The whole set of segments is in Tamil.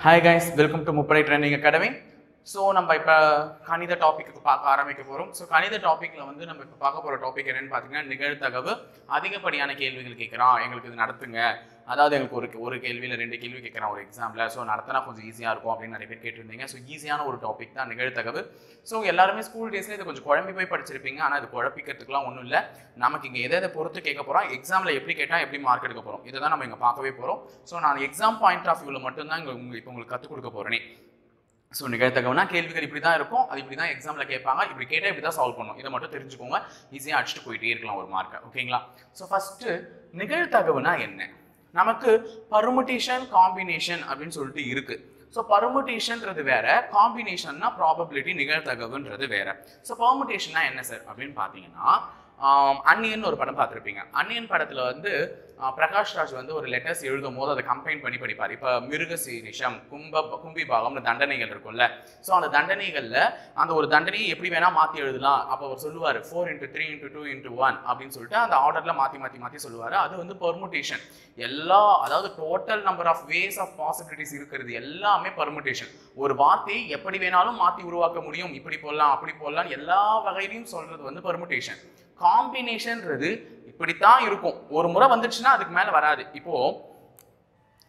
Hi guys, welcome to Muppadai Training Academy. So நம்ம இப்ப கணித டாபிக்கு பார்க்க ஆரம்பிக்க போறோம். So கணித டாபிக்ல வந்து நம்ம இப்ப பார்க்க போற டாபிக் என்னன்னு பாத்தீங்கன்னா நிகழ்தகவு அதிகப்படியான கேள்விகள் கேக்குறான். எங்களுக்கு இது நடத்துங்க. அதாவது எங்களுக்கு ஒரு கேள்வியில ரெண்டு கேள்வி கேக்குறான் ஒரு எக்ஸாம்ல. சோ நடத்தினா கொஞ்சம் ஈஸியா இருக்கும் அப்படின்னு நிறைய பேர் கேட்டிருந்தீங்க. சோ ஈஸியான ஒரு டாபிக் தான் நிகழ்தகவு. சோ எல்லாரும் ஸ்கூல் டேஸ்ல இது கொஞ்சம் குழம்பி போய் படிச்சிருப்பீங்க. ஆனா இது குழப்பிக்கிறதுக்குலாம் ஒண்ணும் இல்ல. நமக்கு இங்க எதை பொறுத்து கேட்க போறோம், எக்ஸாம்ல எப்படி கேட்டா எப்படி மார்க் எடுக்க போறோம், இதை தான் நம்ம இங்க பார்க்கவே போறோம். சோ நான் எக்ஸாம் பாயிண்ட் ஆஃப் வியூல மட்டும் தான் இப்போ உங்களுக்கு கத்துக் கொடுக்க போறேனே. ஸோ நிகழ்தகவுனா கேள்விகள் இப்படி தான் இருக்கும், அது இப்படி தான் எக்ஸாமில் கேட்பாங்க, இப்படி கேட்டால் இப்படி தான் சால்வ் பண்ணும். இதை மட்டும் தெரிஞ்சுக்கோங்க, ஈஸியாக அடிச்சுட்டு போயிட்டே இருக்கலாம் ஒரு மார்க்கை. ஓகேங்களா? ஸோ ஃபர்ஸ்ட்டு நிகழ்தகவுனா என்ன? நமக்கு பர்முடேஷன் காம்பினேஷன் அப்படின்னு சொல்லிட்டு இருக்கு. ஸோ பர்முடேஷன்றது வேற, காம்பினேஷன்னா ப்ராபபிலிட்டி, நிகழ்தகவுன்றது வேற. ஸோ பர்முடேஷன்னா என்ன சார் அப்படின்னு பார்த்தீங்கன்னா, அன்னியன் ஒரு படம் பார்த்துருப்பீங்க. அன்னியன் படத்தில் வந்து பிரகாஷ் ராஜ் வந்து ஒரு லெட்டர்ஸ் எழுதும் போது அதை கம்பைன் பண்ணி படிப்பார். இப்போ மிருகசீரிஷம், கும்பி பாகம்னு தண்டனைகள் இருக்கும்ல. ஸோ அந்த தண்டனைகளில் அந்த ஒரு தண்டனையை எப்படி வேணால் மாற்றி எழுதலாம். அப்போ அவர் சொல்லுவார் 4x3x2x1 அப்படின்னு சொல்லிட்டு அந்த ஆர்டரில் மாற்றி சொல்லுவார். அது வந்து பர்முடேஷன். அதாவது total number of ways of possibilities இருக்கிறது எல்லாமே பர்முடேஷன். ஒரு வார்த்தையை எப்படி வேணாலும் மாற்றி உருவாக்க முடியும், இப்படி போடலாம் அப்படி போடலாம், எல்லா வகையிலையும் சொல்றது வந்து பர்முடேஷன். காம்பினேஷன்ன்றது இப்படித்தான் இருக்கும், ஒரு முறை வந்துச்சுன்னா அதுக்கு மேல வராது. இப்போ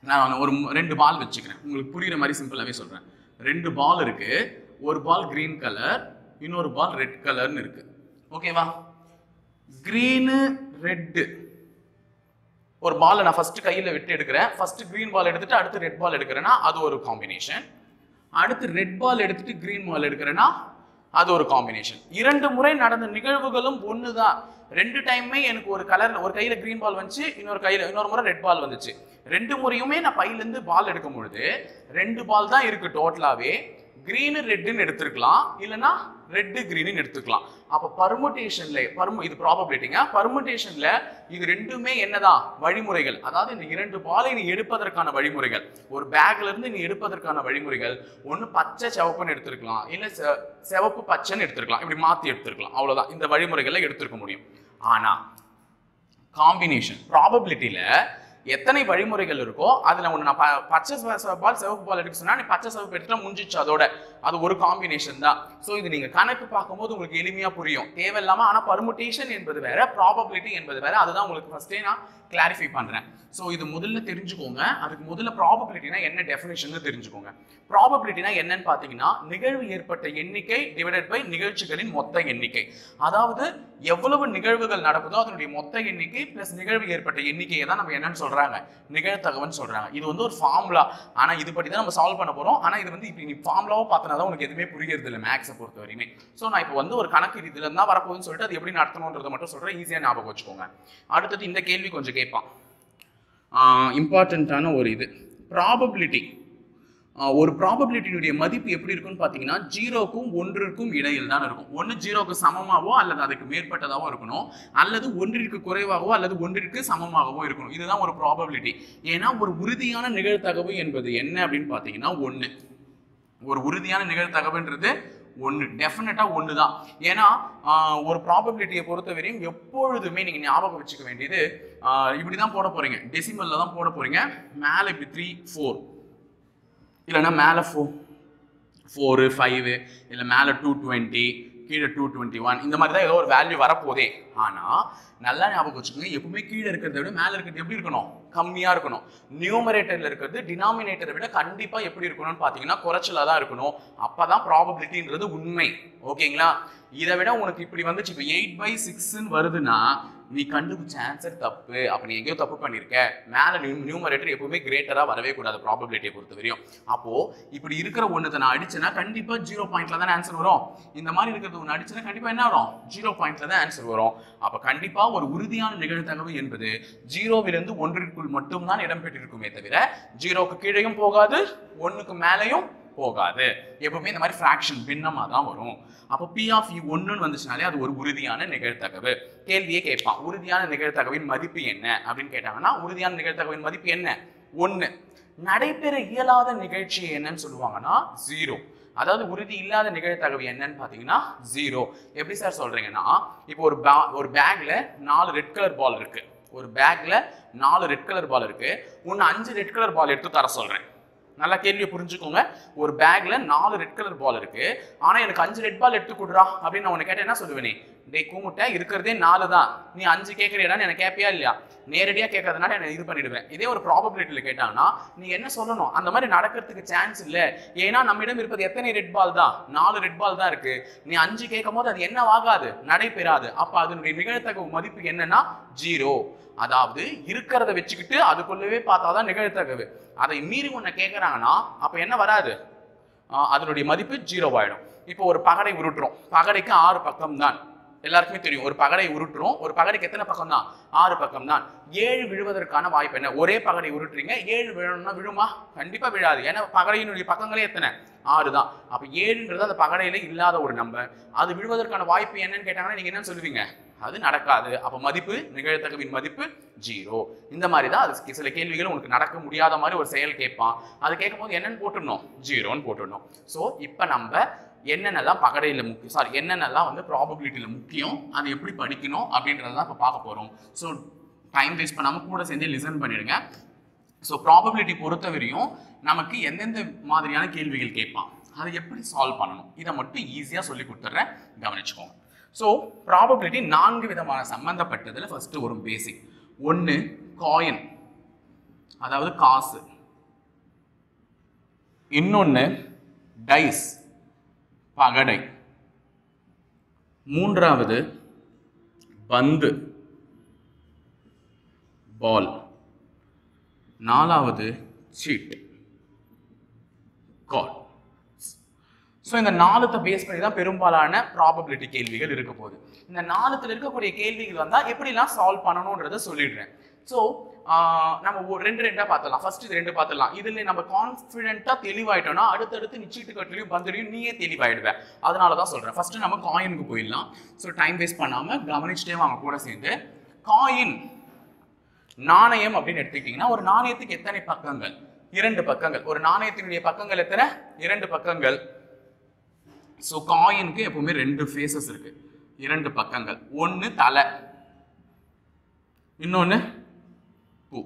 நான் ஒரு ரெண்டு பால் வச்சுக்கிறேன், உங்களுக்கு புரியுற மாதிரி சிம்பிளாவே சொல்றேன். ரெண்டு பால் இருக்கு, ஒரு பால் கிரீன் கலர், இன்னொரு பால் ரெட் கலர்னு இருக்கு. ஓகேவா? கிரீனு ரெட்டு ஒரு பால் நான் ஃபர்ஸ்ட் கையில விட்டு எடுக்கிறேன். ஃபர்ஸ்ட் கிரீன் பால் எடுத்துட்டு அடுத்து ரெட் பால் எடுக்கிறேன்னா அது ஒரு காம்பினேஷன். அடுத்து ரெட் பால் எடுத்துட்டு கிரீன் பால் எடுக்கிறேன்னா அது ஒரு காம்பினேஷன். இரண்டு முறை நடந்த நிகழ்வுகளும் ஒண்ணுதான். ரெண்டு டைமே எனக்கு ஒரு கலர்ல ஒரு கையில கிரீன் பால் வந்துச்சு, இன்னொரு முறை ரெட் பால் வந்துச்சு. ரெண்டு முறையுமே நான் பையில இருந்து பால் எடுக்கும் பொழுது ரெண்டு பால் தான் இருக்கு டோட்டலாவே. கிரீனு ரெட்டுன்னு எடுத்துருக்கலாம், இல்லைன்னா ரெட்டு கிரீனு எடுத்துக்கலாம். அப்போ பர்முடேஷன்ல இது ப்ராபபிலிட்டிங்க. பர்முடேஷன்ல இது ரெண்டுமே என்னதான் வழிமுறைகள், அதாவது இந்த இரண்டு பாலை நீ எடுப்பதற்கான வழிமுறைகள், ஒரு பேக்ல இருந்து நீ எடுப்பதற்கான வழிமுறைகள். ஒன்று பச்சை சிவப்புன்னு எடுத்துருக்கலாம், இல்லை சிவப்பு பச்சைன்னு எடுத்துருக்கலாம், இப்படி மாற்றி எடுத்துருக்கலாம். அவ்வளோதான் இந்த வழிமுறைகளை எடுத்துருக்க முடியும். ஆனா காம்பினேஷன் ப்ராபபிலிட்டியில எத்தனை வழிமுறைகள் இருக்கோ அதுல ஒன்று நான் பச்சை பால் சிவப்பு பால் எடுக்க சொன்னா நீ பச்சை சிவப்பு எடுத்துட்டா முடிஞ்சிச்சு, அதோட அது ஒரு காம்பினேஷன் தான். ஸோ இது நீங்க கணக்கு பார்க்கும்போது உங்களுக்கு எளிமையா புரியும், தேவையில்லாம. ஆனா பர்முடேஷன் என்பது வேற, ப்ராபபிலிட்டி என்பது வேற. அதுதான் உங்களுக்கு ஃபர்ஸ்டே நான் கிளாரிஃபை பண்றேன். ஸோ இது முதல்ல தெரிஞ்சுக்கோங்க. அதுக்கு முதல்ல ப்ராபபிலிட்டினா என்ன டெஃபினேஷன் தெரிஞ்சுக்கோங்க. ப்ராபபிலிட்டினா என்னன்னு பாத்தீங்கன்னா நிகழ்வு ஏற்பட்ட எண்ணிக்கை டிவைடட் பை நிகழ்ச்சிகளின் மொத்த எண்ணிக்கை. அதாவது எவ்வளவு நிகழ்வுகள் நடக்குதோ அதனுடைய மொத்த எண்ணிக்கை பிளஸ் நிகழ்வு ஏற்பட்ட எண்ணிக்கையை தான் நம்ம என்னன்னு சொல்றாங்க, நிகழ்தகவுன்னு சொல்றாங்க. இது வந்து ஒரு ஃபார்முலா. ஆனா இது படி தான் நம்ம சால்வ் பண்ண போறோம். ஆனா இது வந்து இப்படி நீ ஃபார்முலாவோ பார்த்தனா தான் உனக்கு எதுவுமே புரியுறது இல்லை மேக்ஸை பொறுத்த வரையுமே. ஸோ நான் இப்போ வந்து ஒரு கணக்கு இதுல இருந்தா வரப்போகுதுன்னு சொல்லிட்டு அது எப்படி நடத்தணுன்றதை மட்டும் சொல்றேன், ஈஸியா ஞாபகம் வச்சுக்கோங்க. அடுத்தது இந்த கேள்வி கொஞ்சம் கேட்பான், இம்பார்ட்டன்டான ஒரு இது. ப்ராபபிலிட்டி, ஒரு ப்ராபபிலிட்டியுடைய மதிப்பு எப்படி இருக்குன்னு பார்த்தீங்கன்னா 0க்கும் 1க்கும் இடையில் தான் இருக்கும். ஒன்று 0க்கு சமமாகவோ அல்லது அதுக்கு மேற்பட்டதாகவோ இருக்கணும், அல்லது 1ற்கு குறைவாகவோ அல்லது 1ற்கு சமமாகவோ இருக்கணும். இதுதான் ஒரு ப்ராபபிலிட்டி. ஏன்னா ஒரு உறுதியான நிகழ்தகவு என்பது என்ன அப்படின்னு பார்த்தீங்கன்னா 1. ஒரு உறுதியான நிகழ்தகவுன்றது 1, டெஃபினட்டா 1 தான். ஏன்னா ஒரு ப்ராபபிலிட்டியை பொறுத்தவரையும் எப்பொழுதுமே நீங்க ஞாபகம் வச்சுக்க வேண்டியது, இப்படிதான் போட போறீங்க, டெசிமல்ல தான் போட போறீங்க. மேல இப்படி 3 4, இல்லைன்னா மேல 4 5, இல்லை மேல 220, கீழே 221, இந்த மாதிரி தான் ஏதோ ஒரு வேல்யூ வரப்போதே. ஆனா நல்லா ஞாபகம் வச்சுக்கோங்க, எப்பவுமே கீழே இருக்கிறத விட மேல இருக்கிறது எப்படி இருக்கணும், கம்மியா இருக்கணும். நியூமரேட்டர்ல இருக்கிறது டினாமினேட்டரை விட கண்டிப்பா எப்படி இருக்கணும்னு பாத்தீங்கன்னா குறைச்சலா தான் இருக்கணும். அப்பதான் ப்ராபபிலிட்டின்றது உண்மை. ஓகேங்களா? இதை விட உனக்கு இப்படி வந்துச்சு, இப்போ 8/6 வருதுன்னா நீ கண்டுபிடிச்ச ஆன்சர் தப்பு, அப்ப நீ எங்கேயோ தப்பு பண்ணிருக்க. மேல நியூமரேட்டர் எப்பவுமே கிரேட்டரா வரவே கூடாது ப்ராபபிலிட்டியை பொறுத்த வரையும். அப்போ இப்படி இருக்கிற ஒண்ணு நான் அடிச்சேன்னா கண்டிப்பா 0 பாயிண்ட்ல தான் ஆன்சர் வரும். இந்த மாதிரி இருக்கிறது ஒன்று அடிச்சேன்னா கண்டிப்பா என்ன வரும், 0 பாயிண்ட்ல தான் ஆன்சர் வரும். அப்ப கண்டிப்பா ஒரு உறுதியான நிகழ்தகவு என்பது 0விலிருந்து 1ற்குள் மட்டும்தான் இடம்பெற்றிருக்குமே தவிர 0க்கு கீழேயும் போகாது, 1க்கு மேலேயும் போகாது. எப்பவுமே இந்த மாதிரி ஃபிராக்ஷன் பின்னமா தான் வரும். அப்போ P of E 1ன்னு வந்துச்சுனாலே அது ஒரு உறுதியான நிகழ்தகவு. கேள்வியே கேட்பான், உறுதியான நிகழ்தகவின் மதிப்பு என்ன அப்படின்னு கேட்டாங்கன்னா உறுதியான நிகழ்தகவின் மதிப்பு என்ன, 1. நடைபெற இயலாத நிகழ்ச்சி என்னன்னு சொல்லுவாங்கன்னா 0. அதாவது உறுதி இல்லாத நிகழ்தகவு என்னன்னு பாத்தீங்கன்னா 0. எப்படி சார் சொல்றீங்கன்னா, இப்போ ஒரு பேக்ல 4 ரெட் கலர் பால் இருக்கு. ஒரு பேக்ல 4 ரெட் கலர் பால் இருக்கு. 5 ரெட் கலர் பால் எடுத்து தர சொல்றேன். நல்லா கேள்வியை புரிஞ்சுக்கோங்க. ஒரு பேக்ல 4 ரெட் கலர் பால் இருக்கு, ஆனா எனக்கு 5 ரெட் பால் எடுத்து கொடுறா அப்படின்னு நான் உன்னை கேட்டேன், என்ன சொல்லுவேனே? டேய் கூமுட்ட, இருக்கிறதே 4 தான், நீ 5 கேட்கறியான்னு எனக்கு கேட்பியா இல்லையா? நேரடியா கேட்கறதுனால என்ன இது பண்ணிடுவேன். இதே ஒரு ப்ராபபிலிட்டியில கேட்டாங்கன்னா நீ என்ன சொல்லணும்? அந்த மாதிரி நடக்கிறதுக்கு சான்ஸ் இல்லை, ஏன்னா நம்மிடம் இருப்பது எத்தனை ரெட் பால் தான்? 4 ரெட் பால் தான் இருக்கு. நீ 5 கேட்கும் போது அது என்ன ஆகாது? நடைபெறாது. அப்ப அதனுடைய நிகழ்தகவு மதிப்பு என்னன்னா 0. அதாவது இருக்கிறத வச்சுக்கிட்டு அதுக்குள்ளவே பார்த்தாதான் நிகழ்தகவு. அதை மீறி ஒன்ன கேட்கறாங்கன்னா அப்ப என்ன வராது? அதனுடைய மதிப்பு 0 ஆயிடும். இப்போ ஒரு பகடை உருட்டுறோம், பகடைக்கு 6 பக்கம் தான், எல்லாருக்குமே தெரியும். ஒரு பகடை உருட்டுறோம், ஒரு பகடைக்கு எத்தனை பக்கம் தான்? 6 பக்கம் தான். 7 விழுவதற்கான வாய்ப்பு என்ன? ஒரே பகடை உருட்டுறீங்க, 7 விழணும்னா விழுமா? கண்டிப்பா விழாது. ஏன்னா பகடையினுடைய பக்கங்களே எத்தனை? 6 தான். அப்ப 7ன்றது அந்த பகடையில இல்லாத ஒரு நம்பர். அது விழுவதற்கான வாய்ப்பு என்னன்னு கேட்டாங்கன்னா நீங்க என்ன சொல்லுவீங்க? அது நடக்காது. அப்ப மதிப்பு, நிகழ்தகவின் மதிப்பு 0. இந்த மாதிரி தான் அது சில கேள்விகள் உனக்கு நடக்க முடியாத மாதிரி ஒரு செயல் கேட்பான். அது கேட்கும் போது என்னன்னு போட்டுடணும்? 0ன்னு போட்டுடணும். ஸோ இப்போ நம்ம என்னென்னலாம் பகடையில் முக்கியம், சாரி என்னென்னலாம் வந்து ப்ராபபிலிட்டியில் முக்கியம், அதை எப்படி படிக்கணும் அப்படின்றதான் இப்போ பார்க்க போகிறோம். ஸோ டைம் வேஸ்ட் பண்ணாமல் கூட சேர்ந்து லிசன் பண்ணிடுங்க. ஸோ ப்ராபபிலிட்டி பொறுத்தவரையும் நமக்கு எந்தெந்த மாதிரியான கேள்விகள் கேட்பான், அதை எப்படி சால்வ் பண்ணணும், இதை மட்டும் ஈஸியாக சொல்லி கொடுத்துட்றேன், கவனிச்சுக்கோங்க. ஸோ ப்ராபபிலிட்டி 4 விதமான சம்பந்தப்பட்டதில் ஃபர்ஸ்ட் ஒரு பேசிக். 1 காயின், அதாவது காசு. இன்னொன்று டைஸ், பகடை. 3வது பந்து, பால். 4வது சீட், கார்ட். ஸோ இந்த 4த்தை பேஸ் பண்ணி தான் பெரும்பாலான ப்ராபபிலிட்டி கேள்விகள் இருக்க போகுது. இந்த 4த்துல இருக்கக்கூடிய கேள்விகள் வந்தால் எப்படிலாம் சால்வ் பண்ணணுன்றதை சொல்லிடுறேன். ஸோ நம்ம ரெண்டா பார்த்துலாம். ஃபர்ஸ்ட் இது 2 பார்த்துலாம். இதுல நம்ம கான்ஃபிடென்ட்டா தெளிவாயிட்டோம்னா அடுத்தடுத்து நிச்சயிட்டு கட்டலையும் பந்துலையும் நீயே தெளிவாயிடுவேன். அதனால தான் சொல்றேன். ஃபர்ஸ்ட் நம்ம காயினுக்கு போயிடலாம். ஸோ டைம் வேஸ்ட் பண்ணாம கவனிச்சுட்டே வாங்க கூட சேர்ந்து. காயின், நாணயம் அப்படின்னு எடுத்துக்கிட்டீங்கன்னா ஒரு நாணயத்துக்கு எத்தனை பக்கங்கள்? 2 பக்கங்கள். ஒரு நாணயத்தினுடைய பக்கங்கள் எத்தனை? 2 பக்கங்கள். ஸோ காயினுக்கு எப்பவுமே 2 ஃபேஸஸ் இருக்கு, 2 பக்கங்கள். ஒன்று தலை, இன்னொன்று பூ.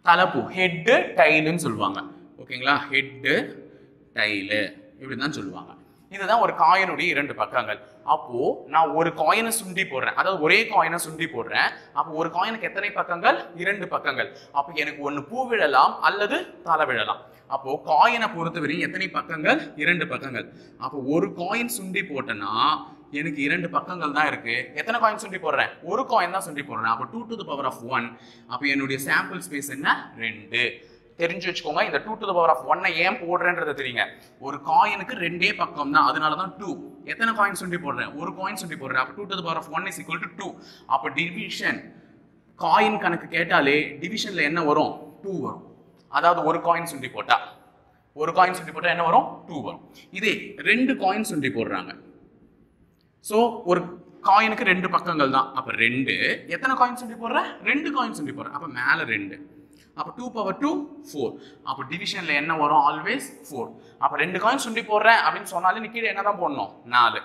தலைப்பூ, ஹெட்டு டைலுன்னு சொல்லுவாங்க. ஓகேங்களா? ஹெட்டு டைலு இப்படிதான் சொல்லுவாங்க. இதுதான் ஒரு காயினுடைய 2 பக்கங்கள். அப்போ நான் ஒரு காயினை சுண்டி போடுறேன், அதாவது ஒரே காயினை சுண்டி போடுறேன். அப்போ ஒரு காயினுக்கு எத்தனை பக்கங்கள்? 2 பக்கங்கள். அப்போ எனக்கு ஒன்று பூ விழலாம் அல்லது தலை விழலாம். அப்போ காயினை பொறுத்தவரை எத்தனை பக்கங்கள்? 2 பக்கங்கள். அப்போ ஒரு காயின் சுண்டி போட்டேன்னா எனக்கு 2 பக்கங்கள் தான் இருக்கு. எத்தனை காயின் சுண்டி போடுறேன்? ஒரு காயின் தான் சுண்டி போடுறேன். அப்போ 2 to the power of 1. அப்போ என்னுடைய சாம்பிள் ஸ்பேஸ் என்ன? 2. தெரிஞ்சு வச்சுக்கோங்க. இந்த 2 to the power of 1 ஏன் போடுறேன்றதை தெரியுங்க. ஒரு காயினுக்கு 2 பக்கம் தான், அதனால தான் 2. எத்தனை காயின் சுண்டி போடுறேன்? ஒரு காயின் சுண்டி போடுறேன். அப்போ 2 to the power of 1 is equal to 2. அப்போ டிவிஷன், காயின் கணக்கு கேட்டாலே டிவிஷன்ல என்ன வரும்? 2 வரும். அதாவது ஒரு காயின் சுண்டி போட்டா என்ன வரும்? 2 வரும். இதே 2 காயின் சுண்டி போடுறாங்க. ஸோ ஒரு காயினுக்கு 2 பக்கங்கள் தான். அப்போ 2. எத்தனை காயின் சுண்டி போடுறேன்? 2 காயின் சுண்டி போடுறேன். அப்போ மேலே 2. அப்போ 2 power 2 4. அப்போ டிவிஷன்ல என்ன வரும்? ஆல்வேஸ் 4. அப்போ 2 காயின் சுண்டி போடுறேன் அப்படின்னு சொன்னாலே நீ கீழே என்ன தான் போடணும்? 4.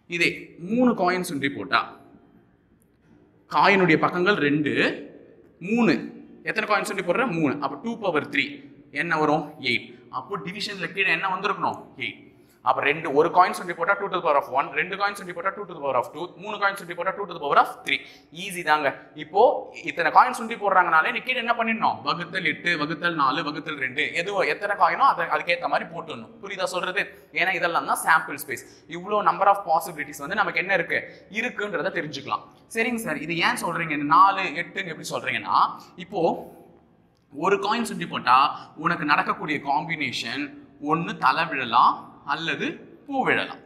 இதே 3 காயின் சுண்டி போட்டா காயினுடைய பக்கங்கள் 2, 3. எத்தனை காயின் சுண்டி போடுறேன்? 3. அப்போ 2 power 3 என்ன வரும்? 8. அப்போ டிவிஷன்ல கீழே என்ன வந்திருக்கணும்? 8. அப்போ ஒரு காயின் சுண்டி போட்டா 2 to the power of 1, 2 coin சுண்டி போட்டா 2 to the power of 2, 3 coin சுண்டி போட்டா 2 to the power of 3. Easy தாங்க. இப்போ இத்தனை காயின் சுண்டி போடுறாங்கனாலே நீ கீழே என்ன பண்ணிடணும்? வகுத்தல் 8, வகுத்தல் 4, வகுத்தல் 2, எத்தனை காயினோ அதுக்கேற்ற மாதிரி போட்டுடணும். புரியுதா சொல்றது? ஏன்னா இதெல்லாம் தான் சாம்பிள் ஸ்பேஸ். இவ்வளோ நம்பர் ஆஃப் பாசிபிலிட்டிஸ் வந்து நமக்கு என்ன இருக்குன்றத தெரிஞ்சுக்கலாம். சரிங்க சார், இது ஏன் சொல்றீங்க 4, 8 எப்படி சொல்றீங்கன்னா, இப்போ ஒரு காயின் சுண்டி போட்டா உனக்கு நடக்கக்கூடிய காம்பினேஷன் ஒன்று தலை விழலாம் அல்லது பூ விழலாம்.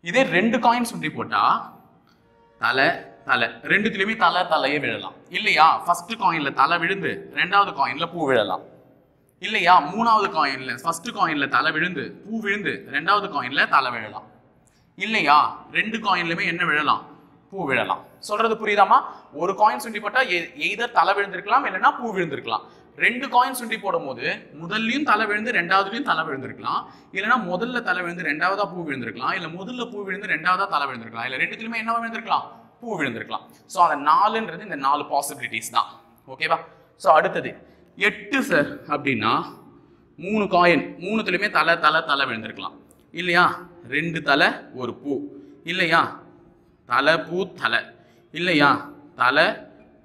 இதே 2 காயின் சுண்டி போட்டா தலை ரெண்டுத்திலுமே தலையே விழலாம் இல்லையா? ஃபர்ஸ்ட் காயின்ல தலை விழுந்து 2வது காயின்ல பூ விழலாம் இல்லையா? 3வது காயின்ல ஃபர்ஸ்ட் காயின்ல தலை விழுந்து பூ விழுந்து 2வது காயின்ல தலை விழலாம் இல்லையா? 2 காயின்லயுமே என்ன விழலாம்? பூ விழலாம். சொல்றது புரியுதாமா? ஒரு காயின் சுண்டி போட்டா எய்தர் தலை விழுந்திருக்கலாம் இல்லைன்னா பூ விழுந்திருக்கலாம். 2 காயின் சுண்டி போடும் போது முதல்லையும் தலை விழுந்து 2வதுலயும் தலை விழுந்திருக்கலாம், இல்லைன்னா முதல்ல தலை விழுந்து 2வதா பூ விழுந்திருக்கலாம், இல்ல முதல்ல பூ விழுந்து 2வதா தலை விழுந்திருக்கலாம், இல்ல ரெண்டுத்திலுமே என்ன விழுந்திருக்கலாம்? பூ விழுந்திருக்கலாம். ஸோ அந்த 4ன்றது இந்த 4 பாசிபிலிட்டிஸ் தான். ஓகேவா? ஸோ அடுத்தது 8 சார் அப்படின்னா 3 காயின், மூணுத்துலையுமே தலை தலை தலை விழுந்திருக்கலாம் இல்லையா? 2 தலை ஒரு பூ இல்லையா? தலை பூ தலை இல்லையா? தலை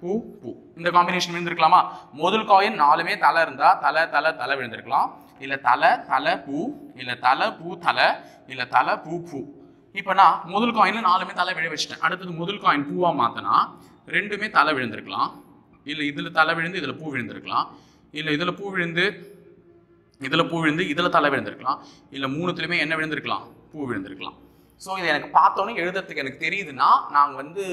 பூ பூ, இந்த காம்பினேஷன் விழுந்திருக்கலாமா? முதல் காயின் 4மே தலை இருந்தா தலை தலை தலை விழுந்திருக்கலாம், இல்ல தலை தலை பூ, இல்ல தலை பூ தலை, இல்ல தலை பூ பூ. இப்போ நான் முதல் காயின்ல 4மே தலை விழ வச்சுட்டேன். அடுத்தது முதல் காயின் பூவா மாத்தினா 2மே தலை விழுந்திருக்கலாம், இல்ல இதுல தலை விழுந்து இதுல பூ விழுந்திருக்கலாம், இல்ல இதுல பூ விழுந்து இதுல பூ விழுந்து இதுல தலை விழுந்திருக்கலாம், இல்ல மூணுத்துலயுமே என்ன விழுந்திருக்கலாம்? பூ விழுந்திருக்கலாம். ஸோ இது எனக்கு பார்த்தோன்னே எழுதுறதுக்கு எனக்கு தெரியுதுன்னா நாங்கள் வந்து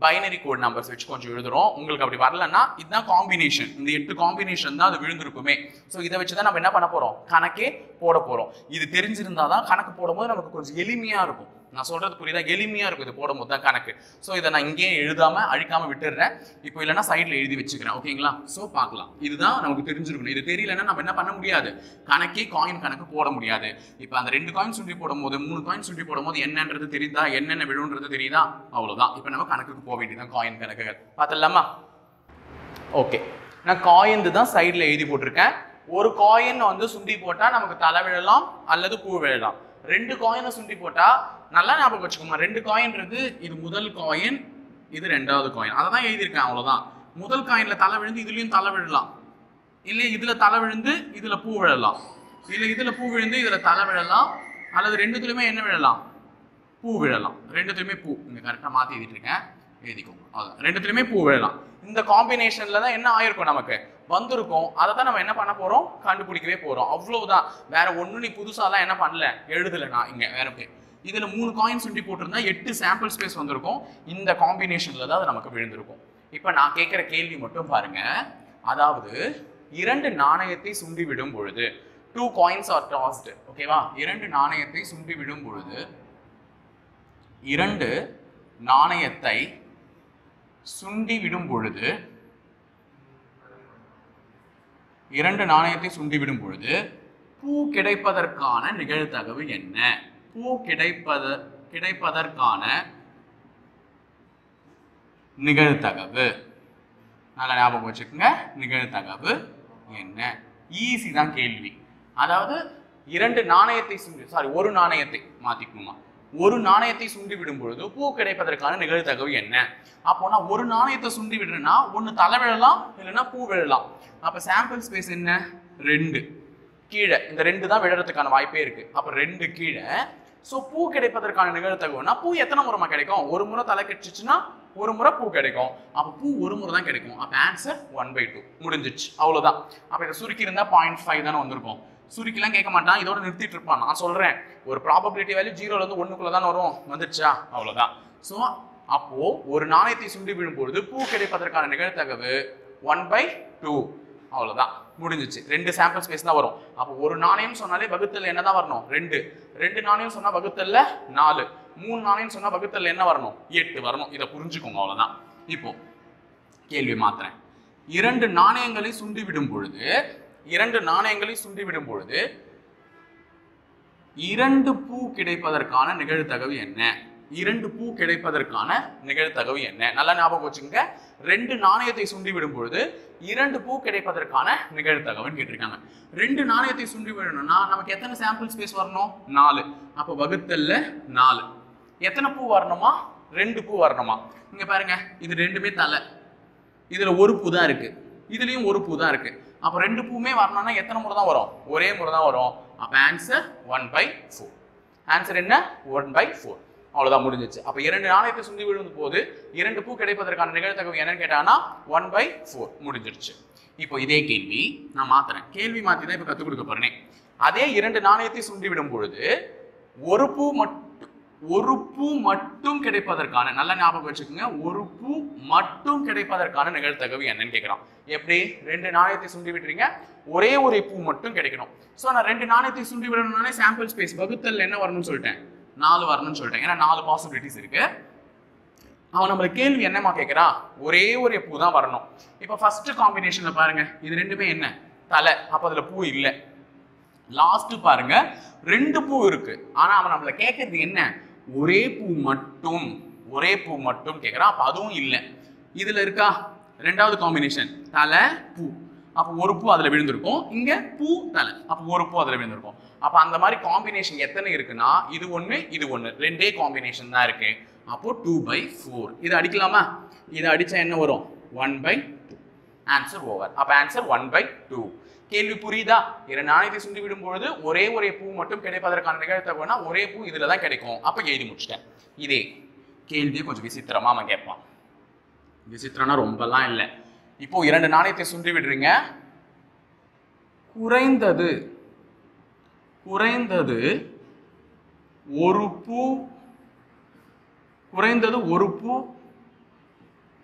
பைனரி கோட் நம்பர்ஸ் வச்சு கொஞ்சம் எழுதுறோம். உங்களுக்கு அப்படி வரலன்னா இதுதான் காம்பினேஷன், இந்த 8 காம்பினேஷன் தான் அது விழுந்திருக்குமே. ஸோ இதை வச்சு தான் நம்ம என்ன பண்ண போறோம்? கணக்கே போட போறோம். இது தெரிஞ்சிருந்தா தான் கணக்கு போடும்போது நமக்கு கொஞ்சம் எளிமையா இருக்கும். நான் சொல்றது புரியுதா? எளிமையா இருக்கும் இது போடும்போது தான் கணக்கு. ஸோ இதை நான் இங்கேயே எழுதாம அழிக்காம விட்டுடுறேன். இப்போ இல்லைன்னா சைட்ல எழுதி வச்சுக்கிறேன். ஓகேங்களா? ஸோ பார்க்கலாம். இதுதான் நமக்கு தெரிஞ்சிருக்கணும். இது தெரியலன்னா நம்ம என்ன பண்ண முடியாது? கணக்கே காயின் கணக்கு போட முடியாது. இப்போ அந்த 2 காயின் சுண்டி போடும்போது 3 காயின் சுண்டி போடும்போது என்னன்றது தெரியுதா? என்னென்ன விழுன்றது தெரியுதா? அவ்வளவுதான். இப்போ நம்ம கணக்குக்கு போக வேண்டியதான் காயின் கணக்குகள். பார்த்துடலாமா? ஓகே, நான் காயின் தான் சைட்ல எழுதி போட்டிருக்கேன். ஒரு காயின் வந்து சுண்டி போட்டா நமக்கு தலை விழலாம் அல்லது பூ விழலாம். 2 காயினை சுண்டி போட்டா நல்லா ஞாபகம் வச்சுக்கோங்க. 2 காயின்றது இது முதல் காயின், இது 2வது காயின். அதை தான் எழுதியிருக்கேன், அவ்வளவுதான். முதல் காயின்ல தலை விழுந்து இதுலயும் தலை விழலாம், இல்லை இதுல தலை விழுந்து இதுல பூ விழலாம், இல்லை இதுல பூ விழுந்து இதுல தலை விழலாம், அல்லது ரெண்டுத்துலயுமே என்ன விழலாம்? பூ விழலாம். ரெண்டுத்துலயுமே பூ. இங்க கரெக்டா மாத்தி எழுதிட்டு இருக்கேன், எழுதிக்கோங்க. அதான், ரெண்டுத்துலயுமே பூ விழலாம். இந்த காம்பினேஷன்ல தான் என்ன ஆயிருக்கும்? நமக்கு வந்திருக்கும். அதை தான் நம்ம என்ன பண்ண போறோம்? கண்டுபிடிக்கவே போறோம். அவ்வளவுதான். வேற ஒண்ணு நீ புதுசாலாம் என்ன பண்ணல, எழுதல. நான் இங்க வேற இதுல 3 காயின் சுண்டி போட்டிருந்தா 8 சாம்பிள் ஸ்பேஸ் வந்திருக்கும். இந்த காம்பினேஷன்ல தான் அது நமக்கு விழுந்திருக்கும். இப்ப நான் கேட்கிற கேள்வி மட்டும் பாருங்க. அதாவது 2 நாணயத்தை சுண்டி விடும் பொழுது 2 coins are tossed. ஓகேவா? 2 நாணயத்தை சுண்டி விடும் பொழுது 2 நாணயத்தை சுண்டி விடும் பொழுது 2 நாணயத்தை சுண்டி விடும் பொழுது பூ கிடைப்பதற்கான நிகழ்தகவு என்ன? பூ கிடைப்பதற்கான நிகழ்தகவு நல்லா ஞாபகம் வச்சுக்கோங்க. நிகழ்தகவு என்ன? ஈஸி தான் கேள்வி. அதாவது 2 நாணயத்தை சுண்டி ஒரு நாணயத்தை மாத்திக்கணுமா? ஒரு நாணயத்தை சுண்டி விடும் பொழுது பூ கிடைப்பதற்கான நிகழ்தகவு என்ன? அப்போ நான் ஒரு நாணயத்தை சுண்டி விடுறேன்னா ஒன்னு தலை விழலாம், இல்லைன்னா பூ விழலாம். அப்ப சாம்பிள் ஸ்பேஸ் என்ன? 2 கீழே. இந்த 2 தான் விழறதுக்கான வாய்ப்பே இருக்கு. அப்ப 2 கீழே. சோ பூ கிடைப்பதற்கான நிகழ்தகவுனா பூ எத்தனை முறைமா கிடைக்கும்? ஒரு முறை தலை கிடைச்சிச்சுன்னா ஒரு முறை பூ கிடைக்கும். அப்ப பூ ஒரு முறை தான் கிடைக்கும். அப்ப ஆன்சர் 1/2 முடிஞ்சிச்சு. அவ்வளவுதான். அப்ப இதை சுருக்கி இருந்தா 0.5 தானே வந்திருக்கும். சுருக்கிலாம் கேட்க மாட்டான், இதோட நிறுத்திட்டு இருப்பான். நான் சொல்றேன், ஒரு ப்ராபபிலிட்டி வேல்யூ 0ல இருந்து 1க்குள்ள தான் வரும். வந்துடுச்சா? அவ்வளவுதான். சோ அப்போ ஒரு நாணயத்தை சுண்டி விழும்பொழுது பூ கிடைப்பதற்கான நிகழ்தகவு 1/2. அவ்வளவுதான், முடிஞ்சிச்சு. 2 சாம்பிள் ஸ்பேஸ் தான் வரும். அப்போ ஒரு நாணயம் சொன்னாலே வகுத்தல் என்னதான் வரணும்? 2 நாணயம் சொன்னா வகுத்தல்ல 4, 3 நாணயம் சொன்னா வகுத்தல் என்ன வரணும்? 8 வரணும். இதை புரிஞ்சுக்கோங்க. அவ்வளவுதான். இப்போ கேள்வி மாத்துறேன். 2 நாணயங்களை சுண்டி விடும் பொழுது 2 பூ கிடைப்பதற்கான நிகழ்தகவு என்ன? 2 பூ கிடைப்பதற்கான நிகழ்தகவு என்ன? நல்லா ஞாபகம் வச்சுங்க. 2 நாணயத்தை சுண்டி விடும் பொழுது 2 பூ கிடைப்பதற்கான நிகழ்தகவுன்னு கேட்டிருக்காங்க. 2 நாணயத்தை சுண்டி விடணும்னா நமக்கு எத்தனை சாம்பிள் ஸ்பேஸ் வரணும்? 4. அப்போ வகுத்தல்ல 4. எத்தனை பூ வரணுமா? 2 பூ வரணுமா? இங்க பாருங்க, இது 2மே தலை. இதுல ஒரு பூ தான் இருக்கு, இதுலயும் ஒரு பூ தான் இருக்கு. அப்ப 2 பூமே வரணும்னா எத்தனை முறை தான் வரும்? ஒரே முறை தான் வரும். அப்ப ஆன்சர் 1/4. ஆன்சர் என்ன? 1/4. அவ்வளவுதான், முடிஞ்சிச்சு. அப்ப 2 நாணயத்தை சுண்டி விழுந்து போது 2 பூ கிடைப்பதற்கான நிகழ்தகவு என்னன்னு கேட்டானா 1/4 முடிஞ்சிருச்சு. இப்போ இதே கேள்வி நான் மாத்துறேன். கேள்வி மாத்தி தான் இப்ப கத்துக் கொடுக்க போறேன். அதே 2 நாணயத்தை சுண்டி விடும் பொழுது ஒரு பூ மட்டும் கிடைப்பதற்கான, நல்ல ஞாபகம் வச்சுக்கோங்க, ஒரு பூ மட்டும் கிடைப்பதற்கான நிகழ்தகவு என்னன்னு கேட்கிறான். எப்படி? 2 நாணயத்தை சுண்டி விட்டுறீங்க, ஒரே ஒரு பூ மட்டும் கிடைக்கணும். சோ நான் 2 நாணயத்தை சுண்டி விடணும்னாலே சாம்பிள் ஸ்பேஸ் வகுத்தல் என்ன வரணும்னு சொல்லிட்டேன்? 4 வரணும்னு சொல்லிட்டேன். ஏன்னா 4 பாசிபிலிட்டிஸ் இருக்கு. அவன் நம்மள கேள்வி என்னமா கேட்கிறான்? ஒரே ஒரு பூ தான் வரணும். இப்ப ஃபர்ஸ்ட் காம்பினேஷன்ல பாருங்க, இது 2மே என்ன? தலை. அப்ப அதுல பூ இல்ல. லாஸ்ட் பாருங்க, 2 பூ இருக்கு. ஆனா அவன் நம்மள கேட்கறது என்ன? ஒரே பூ மட்டும் கேட்கிறான். அப்ப அதுவும் இல்ல. இதுல இருக்கா 2வது காம்பினேஷன், தலை பூ. அப்போ ஒரு பூ அதில் விழுந்திருக்கும், இங்க பூ தலை, அப்போ ஒரு பூ அதில் விழுந்திருக்கும். அப்போ அந்த மாதிரி காம்பினேஷன் எத்தனை இருக்குன்னா இது ஒன்று இது ஒன்று, ரெண்டே காம்பினேஷன் தான் இருக்கு. அப்போ 2/4. இதை அடிக்கலாமா? இதை அடிச்சா என்ன வரும்? 1/2. Answer over. அப்போ ஆன்சர் 1/2. கேள்வி புரியுதா? இரண்டு நாணயத்தை சுண்டி விடும்பொழுது ஒரே பூ மட்டும் கிடைப்பதற்கான நிகழ்த்தகவுனா ஒரே பூ இதுல தான் கிடைக்கும். அப்ப எழுதி முடிச்சிட்டேன். இதே கேள்வியை கொஞ்சம் விசித்திரமா அவன் கேட்பான். விசித்திரம்னா ரொம்பலாம் இல்லை. இப்போ இரண்டு நாணயத்தை சுண்டி விடுறீங்க, குறைந்தது ஒரு பூ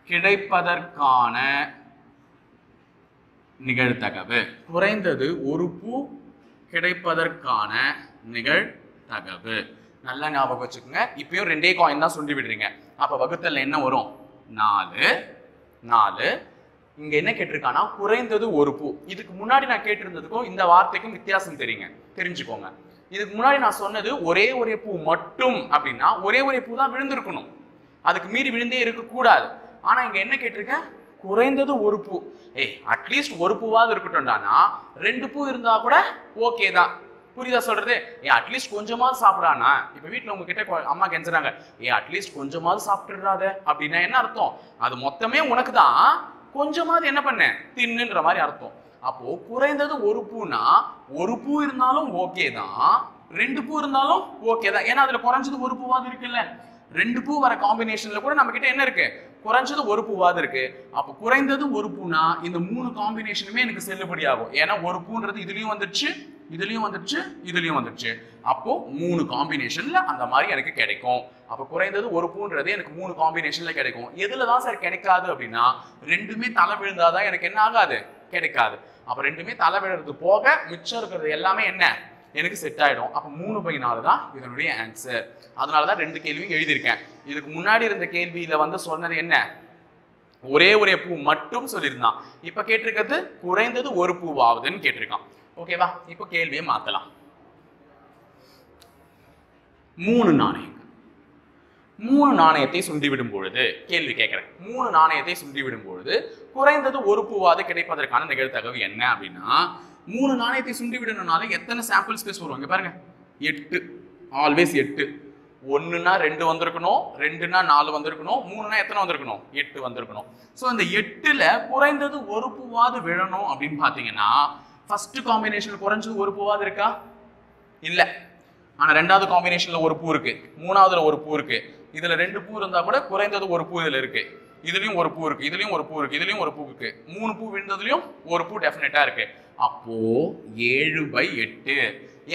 கிடைப்பதற்கான நிகழ்தகவு. குறைந்தது ஒரு பூ கிடைப்பதற்கான நிகழ்தகவு. நல்லா ஞாபகம் வச்சுக்கோங்க. இப்பயும் ரெண்டே காயின் தான் சுண்டி விடுறீங்க. அப்ப வகுத்தல் என்ன வரும்? 4. இங்க என்ன கேட்டிருக்கானா குறைந்தது ஒரு பூ. இதுக்கு முன்னாடி நான் கேட்டிருந்ததுக்கும் இந்த வார்த்தைக்கும் வித்தியாசம் தெரிஞ்சுக்கோங்க. இதுக்கு முன்னாடி நான் சொன்னது ஒரே பூ மட்டும் அப்படின்னா ஒரே பூ தான் விழுந்திருக்கணும், அதுக்கு மீறி விழுந்தே இருக்க கூடாது. ஆனா இங்க என்ன கேட்டிருக்கேன்? குறைந்தது ஒரு பூ. அட்லீஸ்ட் ஒரு பூவாவது இருக்கட்டும்டானா 2 பூ இருந்தா கூட ஓகே தான். புரியுதா சொல்றது? அட்லீஸ்ட் கொஞ்சமாவது சாப்பிடானா. இப்ப வீட்டுல உங்ககிட்ட அம்மா கெஞ்சுறாங்க, அட்லீஸ்ட் கொஞ்சமாவது சாப்பிட்டுறாத அப்படின்னா என்ன அர்த்தம்? அது மொத்தமே உனக்கு தான், கொஞ்சமாவது என்ன பண்ண தின்னுன்ற மாதிரி அர்த்தம். அப்போ குறைந்தது ஒரு பூனா ஒரு பூ இருந்தாலும் ஓகே தான், 2 பூ இருந்தாலும் ஓகே தான். ஏன்னா அதுல குறைஞ்சது ஒரு பூவாவது இருக்குல்ல. 2 பூ வர காம்பினேஷன்ல கூட நம்ம கிட்ட என்ன இருக்கு? குறைஞ்சது ஒரு பூவாது இருக்கு. அப்ப குறைந்தது ஒரு பூனா இந்த 3 காம்பினேஷனுமே எனக்கு செல்லுபடி ஆகும். ஏன்னா ஒரு பூன்றது இதுலயும் வந்துருச்சு, இதுலயும் வந்துருச்சு, இதுலயும் வந்துருச்சு. அப்போ 3 காம்பினேஷன்ல அந்த மாதிரி எனக்கு கிடைக்கும். அப்ப குறைந்தது ஒரு பூன்றது எனக்கு 3 காம்பினேஷன்ல கிடைக்கும். எதுலதான் சார் கிடைக்காது அப்படின்னா ரெண்டுமே தலை விழுந்தாதான் எனக்கு என்ன ஆகாது? கிடைக்காது. அப்ப ரெண்டுமே தலை விழுறது போக மிச்சம் இருக்கிறது எல்லாமே என்ன எனக்கு செட் ஆயிடும். அப்ப 3/4 தான் இதனுடைய ஆன்சர். அதனாலதான் 2 கேள்வியும் எழுதியிருக்கேன். இதுக்கு முன்னாடி இருந்த கேள்வியில சொன்னது என்ன? ஒரே பூ மட்டும் சொல்லியிருந்தான். இப்ப கேட்டிருக்கிறது குறைந்தது ஒரு பூவாவதுன்னு கேட்டிருக்கான். ஓகேவா? இப்ப கேள்வியை மாத்தலாம். 3 நாணயங்கள், 3 நாணயத்தை சுண்டிவிடும் பொழுது கேள்வி கேட்கிறேன். 3 நாணயத்தை சுண்டிவிடும் பொழுது குறைந்தது ஒரு பூவாவது கிடைப்பதற்கான நிகழ்தகவு என்ன அப்படின்னா 3 நாணயத்தை சுண்டி விடணும்னால எத்தனை சாம்பிள் ஸ்பேஸ் வரும்? பாருங்க, 8. ஆல்வேஸ் 8. 1னா 2 வந்திருக்கணும், 2னா 4 வந்திருக்கணும், 3னா எத்தனை வந்திருக்கணும்? 8 வந்திருக்கணும். ஸோ இந்த 8ல குறைந்தது ஒரு பூவாவது விழணும் அப்படின்னு பார்த்தீங்கன்னா ஃபர்ஸ்ட் காம்பினேஷன் குறைஞ்சது ஒரு பூவாவது இருக்கா? இல்லை. ஆனால் 2வது காம்பினேஷன்ல ஒரு பூ இருக்கு, 3வதுல ஒரு பூ இருக்கு. இதுல 2 பூ இருந்தா கூட குறைந்தது ஒரு பூ இதுல இருக்கு, இதுலயும் ஒரு பூ இருக்கு, இதுலயும் ஒரு பூ இருக்கு, இதுலயும் ஒரு பூ இருக்கு. 3 பூ விழுந்ததுலயும் ஒரு பூ டெஃபினட்டா இருக்கு. அப்போ 7/8.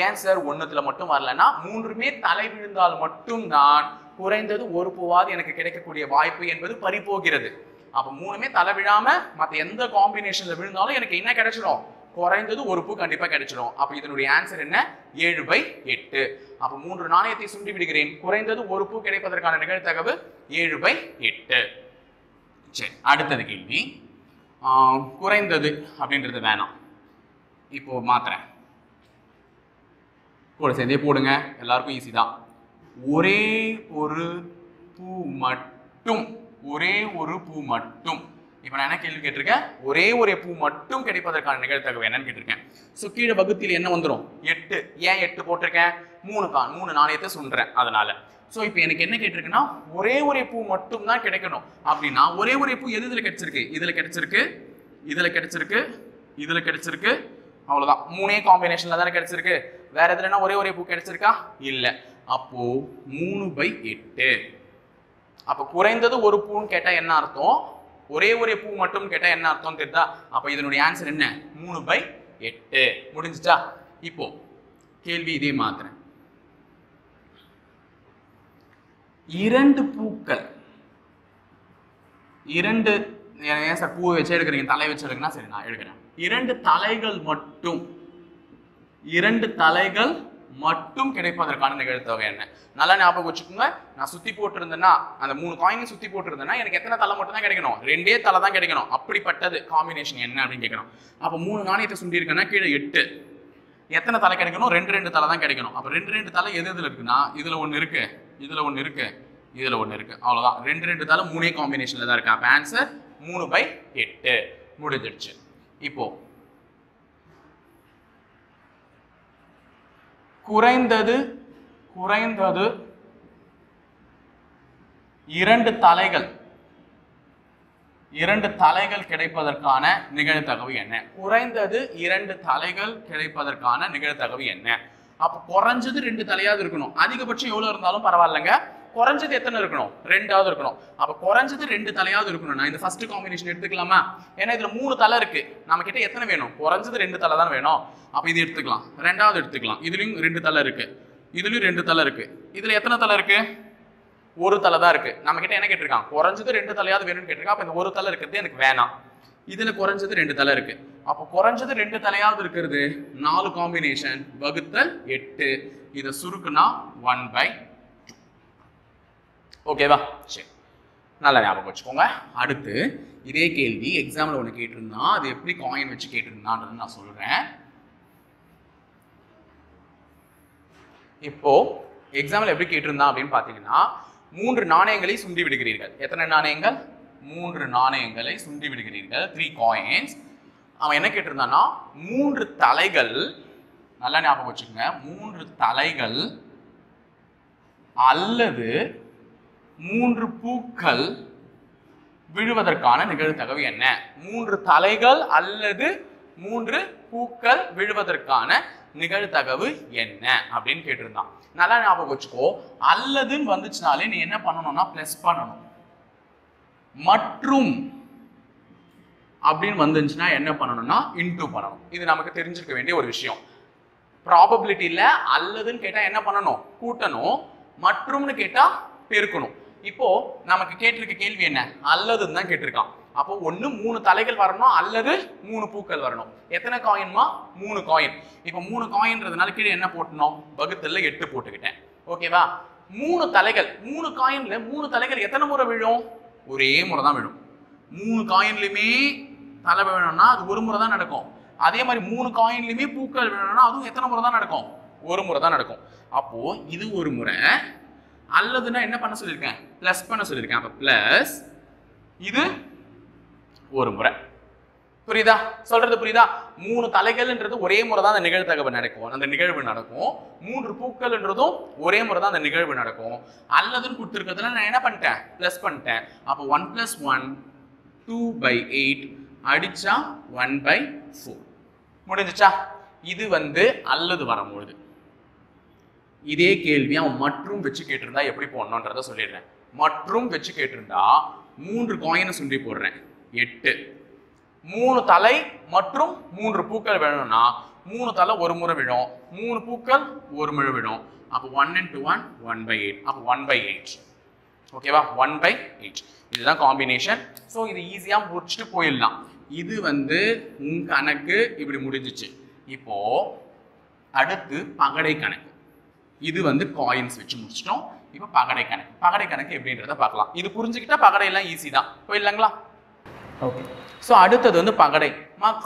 ஏன் சார் ஒண்ணுத்துல மட்டும் வரலன்னா 3மே தலை விழுந்தால் மட்டும்தான் குறைந்தது ஒரு பூவாது எனக்கு கிடைக்கக்கூடிய வாய்ப்பு என்பது பறிபோகிறது. அப்ப 3மே தலை விழாம மற்ற எந்த காம்பினேஷன்ல விழுந்தாலும் எனக்கு என்ன கிடைச்சிடும்? குறைந்தது ஒரு பூ கண்டிப்பா கிடைச்சிடும். அப்ப இதனுடைய ஆன்சர் என்ன? 7/8. அப்ப 3 நாணயத்தை சுண்டி விடுகிறேன், குறைந்தது ஒரு பூ கிடைப்பதற்கான நிகழ்தகவு 7/8. சரி, அடுத்தது கேள்வி. குறைந்தது அப்படின்றது வேணாம், இப்போ மாத்துறேன். கூட சேர்ந்தே போடுங்க, எல்லாருக்கும் ஈஸி தான். ஒரே ஒரு பூ மட்டும், இப்போ நான் என்ன கேள்வி கேட்டிருக்கேன்? ஒரே பூ மட்டும் கிடைப்பதற்கான நிகழ்தகவு என்னன்னு கேட்டிருக்கேன். ஸோ கீழே வகுத்தில் என்ன வந்துடும்? 8. ஏன் 8 போட்டிருக்கேன்? 3 நாணயத்தை சுண்டுறேன் அதனால. ஸோ இப்போ எனக்கு என்ன கேட்டிருக்குன்னா ஒரே பூ மட்டும் தான் கிடைக்கணும் அப்படின்னா ஒரே பூ எது கிடைச்சிருக்கு? இதில் கிடைச்சிருக்கு, இதில் கிடைச்சிருக்கு, இதில் கிடைச்சிருக்கு, அவ்வளோதான். 3 காம்பினேஷன்ல தானே கிடைச்சிருக்கு. வேற எதுலன்னா ஒரே பூ கிடைச்சிருக்கா? இல்லை. அப்போ 3/8. அப்போ குறைந்தது ஒரு பூன்னு கேட்டா என்ன அர்த்தம்? ஒரே பூ மட்டும் கேட்டா என்ன அர்த்தம் தெரியுதா? அப்ப இதனுடைய ஆன்சர் என்ன? 3/8. முடிஞ்சுச்சா? இப்போ கேள்வி இதே மாத்துறேன். 2 பூக்கள், 2 ஏன் சார் பூ வச்சு எடுக்கிறீங்க, தலை வச்சு எடுக்கனா? சரி, நான் எடுக்கிறேன். 2 தலைகள் மட்டும் கிடைப்பதற்கான நிகழ்தகவு என்ன? நல்லா ஞாபகம் வச்சுக்கோங்க. நான் சுத்தி போட்டிருந்தேன்னா, அந்த 3 காயினை சுத்தி போட்டிருந்தேன்னா எனக்கு எத்தனை தலை மட்டும் தான் கிடைக்கணும்? 2 தலை தான் கிடைக்கணும். அப்படிப்பட்டது காம்பினேஷன் என்ன அப்படின்னு கேட்கணும். அப்போ 3 நாணயத்தை சுண்டி இருக்கேன்னா கீழே 8, எத்தனை தலை கிடைக்கணும்? 2 தலை தான் கிடைக்கணும். அப்போ 2 தலை எதுல இருக்குன்னா இதுல ஒன்று இருக்கு, இதுல ஒன்று இருக்கு, இதுல ஒன்று இருக்கு, அவ்வளவுதான். 2 தலை 3 காம்பினேஷன்ல தான் இருக்கு. அப்போ ஆன்சர் 3/8 முடிஞ்சிடுச்சு. இப்போ குறைந்தது இரண்டு தலைகள் கிடைப்பதற்கான நிகழ்தகவு என்ன? குறைந்தது 2 தலைகள் கிடைப்பதற்கான நிகழ்தகவு என்ன? அப்ப குறைஞ்சது 2 தலையாவது இருக்கணும். அதிகபட்சம் எவ்வளவு இருந்தாலும் பரவாயில்லைங்க. குறைஞ்சது எத்தனை இருக்கணும்? 2ஆவது இருக்கணும். அப்ப குறைஞ்சது 2 தலையாவது இருக்கணும். நான் இந்த ஃபர்ஸ்ட் காம்பினேஷன் எடுத்துக்கலாமா? ஏன்னா இதுல 3 தலை இருக்கு. நம்ம கிட்ட எத்தனை வேணும்? குறைஞ்சது 2 தலை தான் வேணும். அப்ப இது எடுத்துக்கலாம். ரெண்டாவது எடுத்துக்கலாம். இதுலயும் 2 தலை இருக்கு. இதுலயும் 2 தலை இருக்கு. இதுல எத்தனை தலை இருக்கு? ஒரு தலை தான் இருக்கு. நம்ம கிட்ட என்ன கேட்டிருக்கான்? குறைஞ்சது 2 தலையாவது வேணும்னு கேட்டிருக்கான். அப்ப இந்த ஒரு தலை இருக்கிறது எனக்கு வேணாம். இதுல குறைஞ்சது 2 தலை இருக்கு. அப்ப குறைஞ்சது 2 தலையாவது இருக்கிறது 4 காம்பினேஷன் வகுத்தல் 8. இதை சுருக்குனா 1/2. ஓகேவா? சரி, நல்லா ஞாபகம் வச்சுக்கோங்க. அடுத்து இதே கேள்வி எக்ஸாம்ல ஒன்று கேட்டிருந்தா அது எப்படி காயின் வச்சு கேட்டிருந்தான்றது நான் சொல்றேன். இப்போ எக்ஸாம்ல எப்படி கேட்டிருந்தான் அப்படின்னு பாத்தீங்கன்னா 3 நாணயங்களை சுண்டி விடுகிறீர்கள். எத்தனை நாணயங்கள்? 3 நாணயங்களை சுண்டி விடுகிறீர்கள். 3 காயின்ஸ். அவன் என்ன கேட்டிருந்தான்னா 3 தலைகள், நல்லா ஞாபகம் வச்சுக்கோங்க, 3 தலைகள் அல்லது 3 பூக்கள் விழுவதற்கான நிகழ்தகவு என்ன? 3 தலைகள் அல்லது 3 பூக்கள் விழுவதற்கான நிகழ்தகவு என்ன அப்படின்னு கேட்டிருந்தான். நல்லா ஞாபகம் வச்சுக்கோ, அல்லதுன்னு வந்துச்சுனாலே நீ என்ன பண்ணணும்னா பிளஸ் பண்ணணும். மற்றும் அப்படின்னு வந்துச்சுன்னா என்ன பண்ணணும்னா இன்டூ பண்ணணும். இது நமக்கு தெரிஞ்சிருக்க வேண்டிய ஒரு விஷயம். ப்ராபபிலிட்டியில அல்லதுன்னு கேட்டா என்ன பண்ணணும்? கூட்டணும். மற்றும்னு கேட்டா பெருக்கணும். இப்போ நமக்கு கேட்டிருக்க கேள்வி என்ன? அல்லதுன்னு தான் கேட்டிருக்கான். அப்போ ஒண்ணு 3 தலைகள் வரணும் அல்லது 3 பூக்கள் வரணும். எத்தனை காயின்மா? 3 காயின். இப்போ 3 காயின்றதுனால கீழே என்ன போட்டணும்? வகுத்தல்ல 8 போட்டுக்கிட்டேன். ஓகேவா? 3 தலைகள், 3 காயின்ல 3 தலைகள் எத்தனை முறை விழும்? ஒரே முறை தான் விழும். 3 காயின்லயுமே தலை விழணும்னா அது ஒரு முறை தான் நடக்கும். அதே மாதிரி 3 காயின்லயுமே பூக்கள் விழணும்னா அதுவும் எத்தனை முறை தான் நடக்கும்? ஒரு முறை தான் நடக்கும். அப்போ இது ஒரு முறை. அல்லதுன்னா என்ன பண்ண சொல்லியிருக்கேன்? பிளஸ் பண்ண சொல்லியிருக்கேன். அப்ப பிளஸ் இது ஒரு முறை. புரியுதா? சொல்றது புரியுதா? 3 தலைகள்ன்றது ஒரே முறை தான் அந்த நிகழ்தகவு நடக்கும், அந்த நிகழ்வு நடக்கும். 3 பூக்கள்ன்றதும் ஒரே முறை தான் அந்த நிகழ்வு நடக்கும். அல்லதுன்னு கொடுத்துருக்கிறதுல நான் என்ன பண்ணிட்டேன்? பிளஸ் பண்ணிட்டேன். அப்போ 1 + 1 2/8 அடிச்சா 1/4 முடிஞ்சிச்சா? இது அல்லது வரும்பொழுது. இதே கேள்வி அவன் மற்றும் வச்சு கேட்டிருந்தா எப்படி போடணுன்றத சொல்லிடுறேன். மற்றும் வச்சு கேட்டிருந்தா 3 காயினை சுண்டி போடுறேன், 8. 3 தலை மற்றும் 3 பூக்கள் விழணும்னா 3 தலை ஒரு முறை விழும், 3 பூக்கள் ஒரு முறை விழும். அப்போ 1 × 1 1/8. அப்போ 1/8. ஓகேவா? 1/8. இதுதான் காம்பினேஷன். ஸோ இது ஈஸியா முடிச்சுட்டு போயிடலாம். இது உங்க கணக்கு இப்படி முடிஞ்சிச்சு. இப்போ அடுத்து பகடை கணக்கு. இது காயின்ஸ் வச்சு முடிச்சிட்டோம். இப்போ பகடை கணக்கு. பகடை கணக்கு எப்படின்றத பார்க்கலாம். இது புரிஞ்சுக்கிட்டா பகடை எல்லாம் ஈஸி தான். போயிடலாங்களா? ஓகே. ஸோ அடுத்தது பகடை.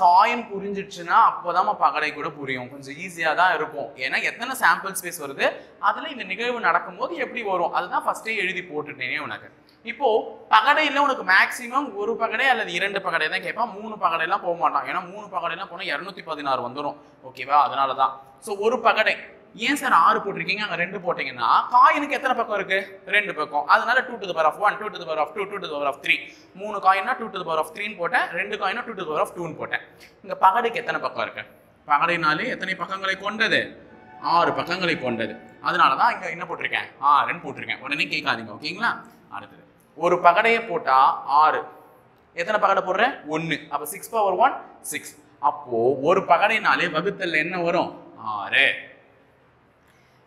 காயின் புரிஞ்சிடுச்சுன்னா அப்போதான் பகடை கூட புரியும். கொஞ்சம் ஈஸியாக தான் இருக்கும். ஏன்னா எத்தனை சாம்பிள் ஸ்பேஸ் வருது, அதில் இந்த நிகழ்வு நடக்கும்போது எப்படி வரும் அதுதான் ஃபர்ஸ்டே எழுதி போட்டுட்டேனே உனக்கு. இப்போ பகடையில் உனக்கு மேக்ஸிமம் ஒரு பகடை அல்லது 2 பகடை தான் கேட்பான். 3 பகடைலாம் போக மாட்டான். ஏன்னா 3 பகடைலாம் போனால் 216 வந்துடும். ஓகேவா? அதனால தான். ஸோ ஒரு பகடை. ஏன் சார் 6 போட்டிருக்கீங்க, அங்கே 2 போட்டீங்கன்னா காயினுக்கு எத்தனை பக்கம் இருக்கு? 2 பக்கம். அதனால 2 to the power of 1, 2 to the power of 2, 2 to the power of 3. 3 காயின்னா 2 to the power of 3 போட்டேன், 2 காயினா 2 to the power of 2 போட்டேன். இங்க பகடைக்கு எத்தனை பக்கம் இருக்கு? பகடைனாலே எத்தனை பக்கங்களை கொண்டது? 6 பக்கங்களை கொண்டது. அதனால தான் இங்க என்ன போட்டிருக்கேன்? 6 போட்டிருக்கேன். உடனே கேட்காதீங்க. ஓகேங்களா? அடுத்தது ஒரு பகடையை போட்டா 6. எத்தனை பகடை போடுறேன்? 1. அப்ப 6/1 6. அப்போ ஒரு பகடைனாலே வகுத்தல்ல என்ன வரும்? 6.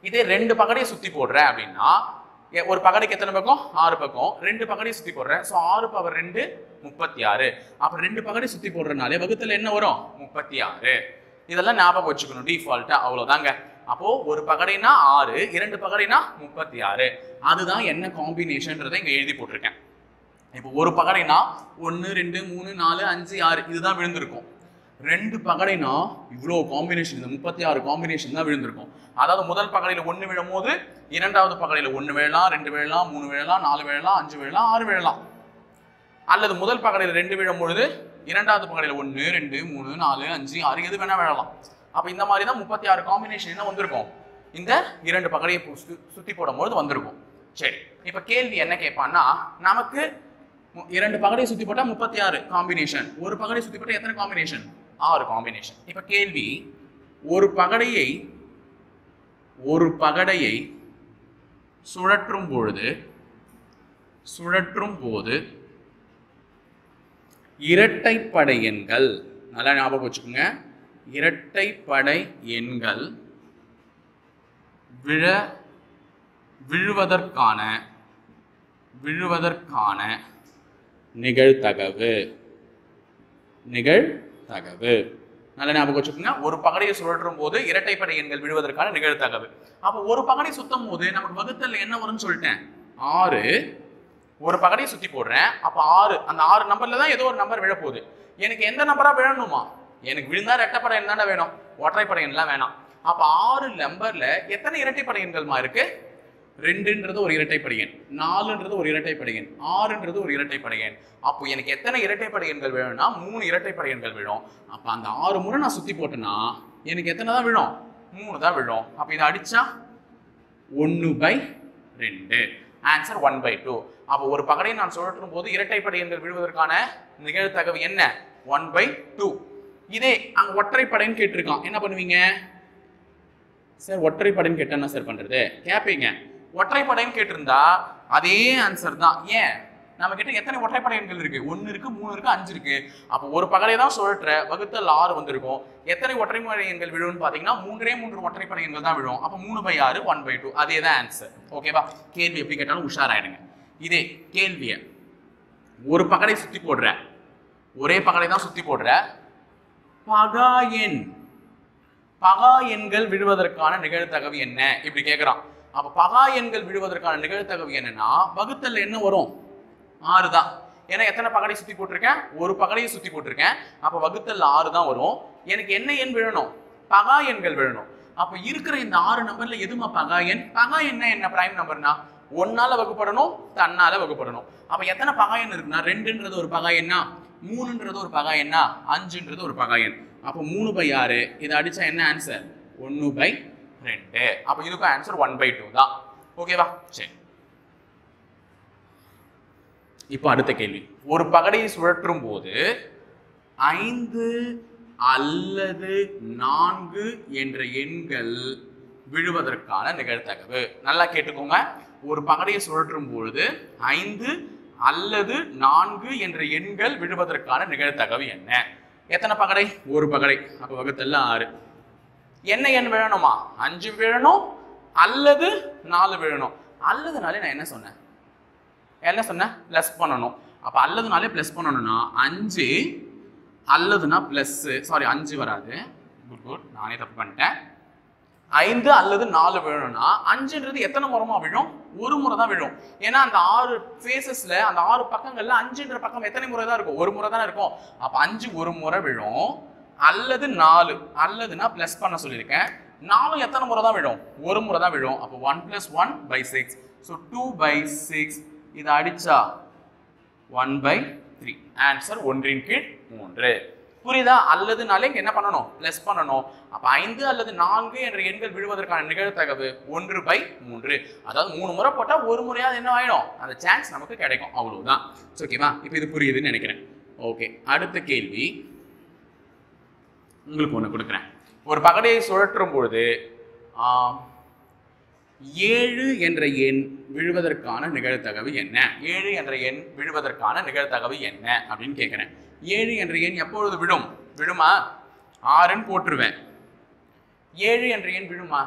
இதே 2 பகடையை சுத்தி போடுறேன் அப்படின்னா ஒரு பகடைக்கு எத்தனை பக்கம்? 6 பக்கம். 2 பகடையை சுத்தி போடுறேன். ஸோ 6/2 36. அப்ப 2 பகடை சுத்தி போடுறதுனாலே வகுத்தல்ல என்ன வரும்? 36. இதெல்லாம் ஞாபகம் வச்சுக்கணும் டிஃபால்ட்டா. அவ்வளவுதாங்க. அப்போ ஒரு பகடைனா 6, 2 பகடைனா 36. அதுதான் என்ன காம்பினேஷன்றதை இங்க எழுதி போட்டிருக்கேன். இப்போ ஒரு பகடைனா 1 2 3 4 5 6 இதுதான் விழுந்திருக்கும். 2 பகடைனா இவ்வளோ காம்பினேஷன், இந்த 36 காம்பினேஷன் தான் விழுந்திருக்கும். அதாவது முதல் பகடையில் 1 விழும் போது இரண்டாவது பகடையில் 1 விழலாம், 2 விழலாம், 3 விழலாம், 4 விழலாம், 5 விழலாம், 6 விழலாம். அல்லது முதல் பகடையில் 2 விழும் பொழுது இரண்டாவது பகடையில் 1 2 3 4 5 6 எது வேணா விழலாம். அப்ப இந்த மாதிரி தான் 36 காம்பினேஷன் என்ன வந்திருக்கும், இந்த 2 பகடையை சுத்தி போடும்போது வந்திருக்கும். சரி, இப்ப கேள்வி என்ன கேட்பான்னா, நமக்கு 2 பகடையை சுத்தி போட்டா 36 காம்பினேஷன், ஒரு பகடையை சுத்தி போட்டா எத்தனை காம்பினேஷன், 6 காம்பினேஷன். இப்ப கேள்வி, ஒரு பகடையை சுழற்றும் போது இரட்டைப்படை எண்கள், நல்லா ஞாபகம் வச்சுக்கோங்க, இரட்டைப்படை எண்கள் விழுவதற்கான நிகழ்தகவு. நல்ல ஞாபகம் வச்சுக்கோங்க, ஒரு பகடையை சுழற்றும் போது இரட்டைப்படை எண்கள் விழுவதற்கான நிகழ்தகவு. அப்ப ஒரு பகடை சுத்தும் போது நமக்கு வகுத்தல் என்ன வரும்னு சொல்லிட்டேன், 6. ஒரு பகடையை சுத்தி போடுறேன், அப்ப 6, அந்த 6 நம்பர்ல தான் ஏதோ ஒரு நம்பர் விழ போகுது. எனக்கு எந்த நம்பரா விழணுமா, எனக்கு விழுந்தா இரட்டைப்படை எண் தானே வேணும், ஒற்றைப்படை எண்லாம் வேணாம். அப்ப 6 நம்பர்ல எத்தனை இரட்டைப்படை எண்கள்மா இருக்கு, 2ன்றது ஒரு இரட்டைப்படை எண், 4ன்றது ஒரு இரட்டைப்படை எண், 6ன்றது ஒரு இரட்டைப்படை எண். அப்போ எனக்கு எத்தனை இரட்டைப்படை எண்கள் வேணும்னா 3 இரட்டைப்படை எண்கள் விழும். அப்ப அந்த 6 முறை நான் சுத்தி போட்டேன்னா எனக்கு எத்தனை தான் விழும், 3 தான் விழும். அப்ப இதை அடிச்சா 1/2, ஆன்சர் 1/2. அப்போ ஒரு பகடையை நான் சுழற்றும் போது இரட்டைப்படை எண்கள் விழுவதற்கான நிகழ்தகவு என்ன, 1/2. இதே அங்க ஒற்றைப்படைன்னு கேட்டிருக்கான், என்ன பண்ணுவீங்க சார், ஒற்றைப்படைன்னு கேட்டா என்ன சார் பண்றது கேட்பீங்க. ஒற்றைப்படைன்னு கேட்டிருந்தா அதே ஆன்சர் தான். ஏன், நம்ம கிட்ட எத்தனை ஒற்றைப்படை எண்கள் இருக்கு, 1 இருக்கு, 3 இருக்கு, 5 இருக்கு. அப்போ ஒரு பகடை தான் சுழற்ற, வகுத்தல் 6 வந்திருக்கும். எத்தனை ஒற்றைப்படை எண்கள் விழுன்னு பாத்தீங்கன்னா 3 ஒற்றைப்படை எண்கள் தான் விழும். அப்போ 3/6, 1/2, அதே தான் ஆன்சர். ஓகேவா, கேள்வி எப்படி கேட்டாலும் உஷாராயிடுங்க. இதே கேள்வியை ஒரு பகடை சுத்தி போடுற, ஒரே பகடை தான் சுத்தி போடுற, பகா எண்கள் விழுவதற்கான நிகழ்தகவு என்ன இப்படி கேட்கிறான். அப்ப பகா எண்கள் விழுவதற்கான நிகழ்தகவு என்னன்னா வகுத்தல் என்ன வரும், 6 தான். ஏன்னா எத்தனை பகடை சுத்தி போட்டிருக்கேன், ஒரு பகடையை சுத்தி போட்டிருக்கேன். அப்ப வகுத்தல் 6 தான் வரும். எனக்கு என்ன எண் விழணும், பகா எண்கள் விழணும். அப்ப இருக்கிற இந்த 6 நம்பர்ல எதுமா பகா எண், பகா எண் என்ன பிரைம் நம்பர்னா 1ஆல வகுப்படணும், தன்னால வகுப்படணும். அப்ப எத்தனை பகா எண் இருக்குன்னா 2ன்றது ஒரு பகா எண்ணா, 3ன்றது ஒரு பகா எண்ணா, 5ன்றது ஒரு பகா எண். அப்போ 3/6, இதை அடிச்சா என்ன ஆன்சர், 1/2. அப்ப இதுக்கு ஆன்சர் 1/2 தான். ஓகேவா, சரி. இப்போ அடுத்த கேள்வி, ஒரு பகடையை சுழற்றும் போது 5 அல்லது 4 என்ற எண்கள் விழுவதற்கான நிகழ்தகவு. நல்லா கேட்டுக்கோங்க, ஒரு பகடையை சுழற்றும் பொழுது 5 அல்லது 4 என்ற எண்கள் விழுவதற்கான நிகழ்தகவு என்ன. எத்தனை பகடை, ஒரு பகடை, அப்ப வகுத்தல்ல 6. என்ன எண் விழணுமா, 5 விழணும் அல்லது 4 விழணும். அல்லதுனாலே நான் என்ன சொன்னேன், பிளஸ் பண்ணணும். அப்ப அல்லதுனாலே பிளஸ் பண்ணணும்னா 5 அல்லதுனா பிளஸ், சாரி 5 வராது, குட், நானே தப்பு பண்ணிட்டேன். 5 அல்லது 4 விழணும்னா 5ன்றது எத்தனை முறைமா விழும், ஒரு முறை தான் விழும். ஏன்னா அந்த 6 ஃபேஸஸ்ல, அந்த 6 பக்கங்கள்ல 5ன்ற பக்கம் எத்தனை முறை தான் இருக்கும், ஒரு முறை தானே இருக்கும். அப்ப 5 ஒரு முறை விழும், அல்லது 4, அல்லதுனா பிளஸ் பண்ண சொல்லியிருக்கேன். 4 எத்தனை முறை தான் விழும், ஒரு முறை தான் விழும். அப்போ 1 + 1/6, ஸோ 2/6. இதை அடிச்சா 1/3, ஆன்சர் 1/3. புரியுதா, அல்லதுனாலே இங்க என்ன பண்ணணும், பிளஸ் பண்ணணும். அப்ப 5 அல்லது 4 என்ற எண்கள் விழுவதற்கான நிகழ்தகவு 1/3. அதாவது 3 முறை போட்டா ஒரு முறையாவது என்ன ஆயிடும், அந்த சான்ஸ் நமக்கு கிடைக்கும், அவ்வளவுதான். ஓகேவா, இப்போ இது புரியுதுன்னு நினைக்கிறேன். ஓகே, அடுத்த கேள்வி உங்களுக்கு ஒண்ணு கொடுக்குறேன். ஒரு பகடையை சுழற்றும் பொழுது 7 என்ற எண் விழுவதற்கான நிகழ்தகவு என்ன, 7 என்ற எண் விழுவதற்கான நிகழ்தகவு என்ன அப்படின்னு கேட்கிறேன். 7 என்ற எண் எப்பொழுது விழுமா, 6ன்னு போட்டுருவேன். 7 என்ற எண் விழுமா,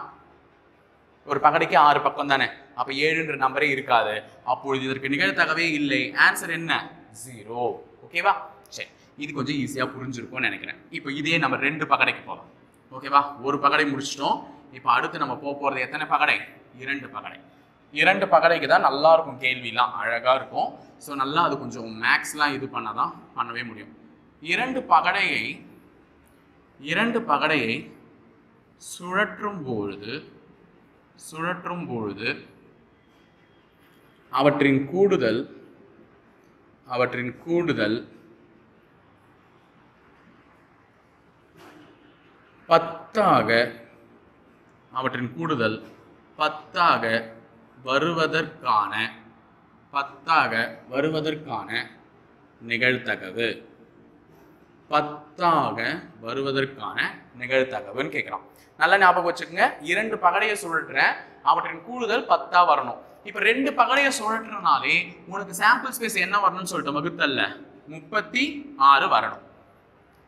ஒரு பகடைக்கு 6 பக்கம் தானே, அப்ப 7ன்ற நம்பரே இருக்காது. அப்பொழுது இதற்கு நிகழ்தகவே இல்லை. ஆன்சர் என்ன, 0. ஓகேவா, சரி, இது கொஞ்சம் ஈஸியா புரிஞ்சிருக்கும்னு நினைக்கிறேன். இப்போ இதே நம்ம 2 பகடைக்கு போகலாம். ஓகேவா, ஒரு பகடை முடிச்சிட்டோம். இப்போ அடுத்து நம்ம போறது எத்தனை பகடை, 2 பகடை. 2 பகடைக்கு தான் நல்லா இருக்கும், கேள்விலாம் அழகா இருக்கும். ஸோ நல்லா அது கொஞ்சம் மேக்ஸ்லாம் இது பண்ணாதான் பண்ணவே முடியும். 2 பகடையை சுழற்றும் பொழுது அவற்றின் கூடுதல் அவற்றின் கூடுதல் 10 அவற்றின் கூடுதல் 10 வருவதற்கான நிகழ்தகவு 10 வருவதற்கான நிகழ்தகவுன்னு கேட்குறான். நல்லா ஞாபகம் வச்சுக்கோங்க. 2 பகடையை சுழற்றுறேன், அவற்றின் கூடுதல் 10 வரணும். இப்போ 2 பகடையை சுழற்றுறனாலே உனக்கு சாம்பிள் ஸ்பேஸ் என்ன வரணும்னு சொல்லிட்டு வகுத்தல்ல 36 வரணும்.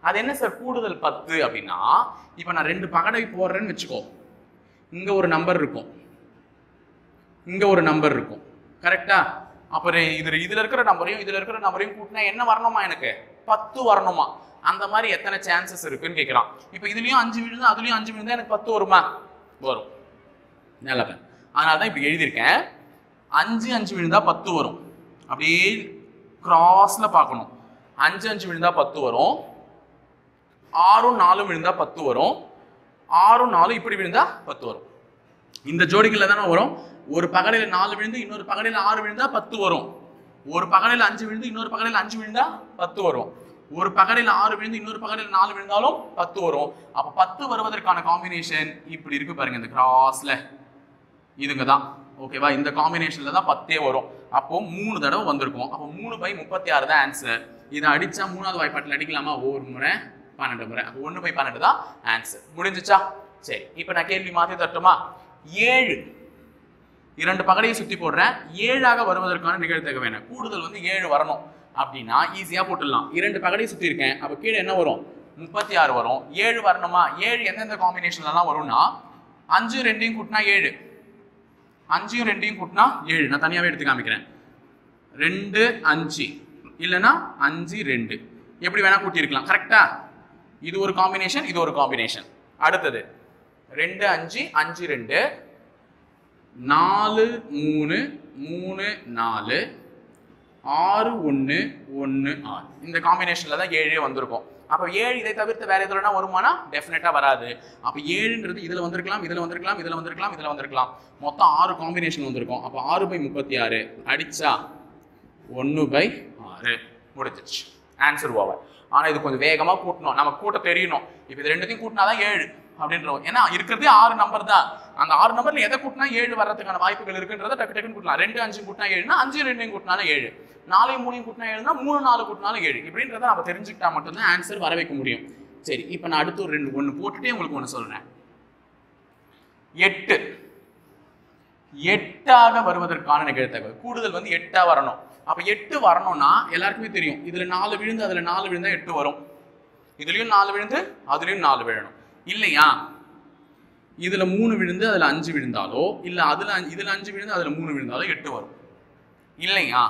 அது என்ன சார் கூடுதல் 10 அப்படின்னா, இப்போ நான் 2 பகடை போடுறேன்னு வச்சுக்கோ, இங்க ஒரு நம்பர் இருக்கும், இங்க ஒரு நம்பர் இருக்கும், கரெக்டா? அப்புறம் இதுல இருக்கிற நம்பரையும் கூட்டினா என்ன வரணுமா? எனக்கு 10 வரணுமா? அந்த மாதிரி எத்தனை சான்சஸ் இருக்குன்னு கேட்கலாம். இப்போ இதுலயும் 5 விழுந்தா அதுலயும் 5 விழுந்தா எனக்கு 10 வருமா? வரும். நல்ல, அதனாலதான் இப்படி எழுதியிருக்கேன். 5 விழுந்தா 10 வரும். அப்படியே கிராஸ்ல பார்க்கணும். 5 விழுந்தா 10 வரும். 6 4 விழுந்தா 10 வரும். 6 4 இப்படி விழுந்தா 10 வரும். இந்த ஜோடிகள்ல தானே வரும். ஒரு பகடையில 4 விழுந்து இன்னொரு பகடையில 6 விழுந்தா 10 வரும். ஒரு பகடையில 5 விழுந்து இன்னொரு பகடையில 5 விழுந்தா 10 வரும். ஒரு பகடையில 6 விழுந்து இன்னொரு பகடையில 4 விழுந்தாலும் 10 வரும். அப்ப 10 வருவதற்கான காம்பினேஷன் இப்படி இருக்கு பாருங்க, இந்த கிராஸ்ல இதுங்க தான். ஓகேவா? இந்த காம்பினேஷன்ல தான் 10 வரும். அப்போ 3 தடவை வந்திருக்கும். அப்போ 3/36 தான் ஆன்சர். இதை அடிச்சா 3வது வாய்ப்பாட்டில் அடிக்கலாமா? ஒரு முறை 12 முறை. அப்போ 1/12 தான் ஆன்சர். முடிஞ்சிச்சா? சரி, இப்போ நான் கேள்வி மாற்றி தட்டுமா? 7 2 பகடையை சுற்றி போடுறேன். 7 வருவதற்கான நிகழ்தகவு என்ன? கூடுதல் 7 வரணும் அப்படின்னா ஈஸியாக போட்டுடலாம். 2 பகடையை சுற்றி இருக்கேன், அப்போ கீழே என்ன வரும்? 36 வரும். 7 வரணுமா? 7 எந்தெந்த காம்பினேஷன்லாம் வரும்னா 5 2 கூட்டினா 7, 5 2 கூட்டினா 7. நான் தனியாகவே எடுத்து காமிக்கிறேன். 2 5 இல்லைன்னா 5 2 எப்படி வேணா கூட்டியிருக்கலாம். கரெக்டா? இது ஒரு காம்பினேஷன், இது ஒரு காம்பினேஷன். அடுத்தது 2 5 5 2 4 3 3 4 6 1 1 6. இந்த காம்பினேஷன்ல தான் 7 வந்திருக்கும். அப்போ 7 இதை தவிர்த்து வேற எதுலனா வருமானா? டெஃபினட்டா வராது. அப்போ 7ன்றது இதுல வந்திருக்கலாம், இதுல வந்திருக்கலாம், இதுல வந்திருக்கலாம், இதுல வந்திருக்கலாம். மொத்தம் 6 காம்பினேஷன் வந்திருக்கும். அப்போ 6/36 அடிச்சா 1/6 முடிஞ்சிருச்சு. Answer over. ஆனா இது கொஞ்சம் வேகமா கூட்டணும், நமக்கு கூட்ட தெரியணும். இப்போ இது ரெண்டுத்தையும் கூட்டினாதான் 7 அப்படின்றோம். ஏன்னா இருக்கிறதே 6 நம்பர் தான். அந்த 6 நம்பர்ல எதை கூட்டினா 7 வர்றதுக்கான வாய்ப்புகள் இருக்குன்றத டக்கு டக்குன்னு கூட்டலாம். 2 5 கூட்டினா 7னா 5 2 கூட்டினாலும் 7, 4 3 கூட்டினா 7னா 3 4 கூட்டினாலும் 7. இப்படின்றத நம்ம தெரிஞ்சுக்கிட்டா மட்டும்தான் ஆன்சர் வர வைக்க முடியும். சரி, இப்போ நான் அடுத்து ஒரு 1 போட்டுட்டே உங்களுக்கு ஒன்று சொல்றேன். 8 8 வருவதற்கான நிகழ்தகவு கூடுதல் 8 வரணும். அப்ப 8 வரணும்னா எல்லாருக்குமே தெரியும், இதுல 4 விழுந்து அதுல 4 விழுந்தா 8 வரும். இதுலயும் 4 விழுந்து அதுலயும் 4 விழணும் இல்லையா? இதுல 3 விழுந்து அதுல 5 விழுந்தாலோ இல்ல இதுல 5 விழுந்து அதுல 3 விழுந்தாலோ 8 வரும் இல்லையா?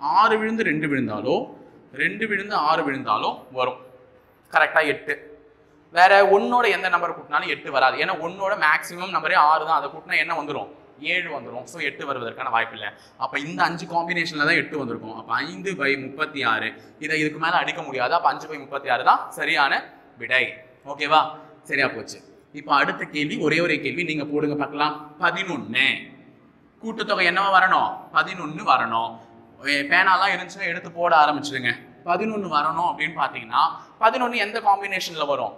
6 விழுந்து 2 விழுந்தாலோ 2 விழுந்து 6 விழுந்தாலோ வரும். கரெக்டா 8. வேற 1ஓட எந்த நம்பர் கூட்டினாலும் 8 வராது. ஏன்னா 1ஓட மேக்ஸிமம் நம்பரே 6 தான். அதை கூட்டினா என்ன வந்துடும்? 7 வந்துடும். ஸோ 8 வருவதற்கான வாய்ப்பு இல்லை. அப்போ இந்த 5 காம்பினேஷன்ல தான் 8 வந்திருக்கும். அப்போ 5/36 இதை இதுக்கு மேலே அடிக்க முடியாது. அப்போ 5/36 தான் சரியான விடை. ஓகேவா? சரியா போச்சு. இப்போ அடுத்த கேள்வி, ஒரே கேள்வி நீங்க போடுங்க பார்க்கலாம். 11 கூட்டுத்தொகை என்னவா வரணும்? 11 வரணும். பேனாலாம் இருந்துச்சுன்னா எடுத்து போட ஆரம்பிச்சிடுங்க. 11 வரணும் அப்படின்னு பார்த்தீங்கன்னா 11 எந்த காம்பினேஷன்ல வரும்?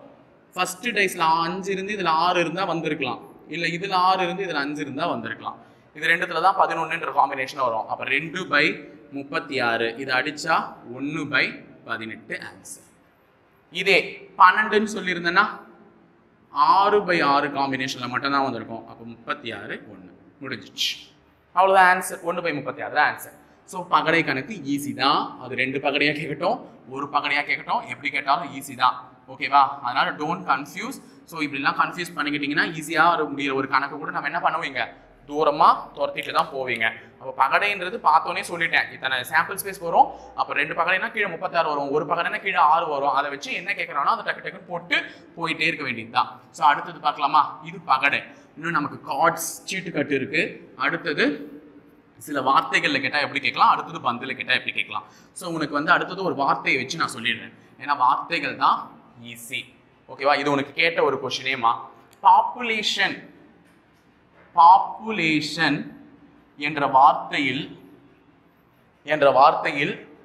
ஃபர்ஸ்ட் டைஸ்ல 5 இருந்து இதுல 6 இருந்தா வந்திருக்கலாம், இல்ல இதுல 6 இருந்து இதுல 5 இருந்தா வந்திருக்கலாம். இது ரெண்டுத்துல தான் 11ன்ற காம்பினேஷன் வரும். அப்ப 2/36 இதை அடிச்சா 1/18 ஆன்சர். இதே 12ன்னு சொல்லியிருந்தேன்னா 6/6 காம்பினேஷன்ல மட்டும் தான் வந்திருக்கும். அப்போ 36 1 முடிஞ்சிச்சு. அவ்வளவுதான் ஆன்சர். 1/36 தான் ஆன்சர். ஸோ பகடை கணக்கு ஈஸி தான். அது 2 பகடையா கேட்கட்டும், ஒரு பகடையா கேட்கட்டும், எப்படி கேட்டாலும் ஈஸி தான். ஓகேவா? அதனால டோன்ட் கன்ஃபியூஸ். ஸோ இப்படிலாம் கன்ஃபியூஸ் பண்ணிக்கிட்டீங்கன்னா ஈஸியாக முடிகிற ஒரு கணக்கு கூட நம்ம என்ன பண்ணுவீங்க? தூரமா துரத்திட்டு தான் போவீங்க. அப்போ பகடைன்றது பார்த்தோன்னே சொல்லிட்டேன், இத்தனை சாம்பிள் ஸ்பேஸ் வரும். அப்போ 2 பகடைனா கீழே 36 வரும், ஒரு பகடைனா கீழே 6 வரும். அதை வச்சு என்ன கேட்கறானோ அதை டக்கு டக்குன்னு போட்டு போயிட்டே இருக்க வேண்டியது தான். ஸோ அடுத்தது பார்க்கலாமா? இது பகடை. இன்னும் நமக்கு கார்ட்ஸ் சீட்டு கட்டு இருக்கு. அடுத்தது சில வார்த்தைகள்ல கேட்டால் எப்படி கேட்கலாம், அடுத்தது பந்தில் கேட்டால் எப்படி கேட்கலாம். ஸோ உனக்கு அடுத்தது ஒரு வார்த்தையை வச்சு நான் சொல்லிடுறேன். ஏன்னா வார்த்தைகள் தான் ஈஸி. ஓகேவா? இது உனக்கு கேட்ட ஒரு கொஸ்டினேமா. பாப்புலேஷன் பாப்புலேஷன் என்ற வார்த்தையில்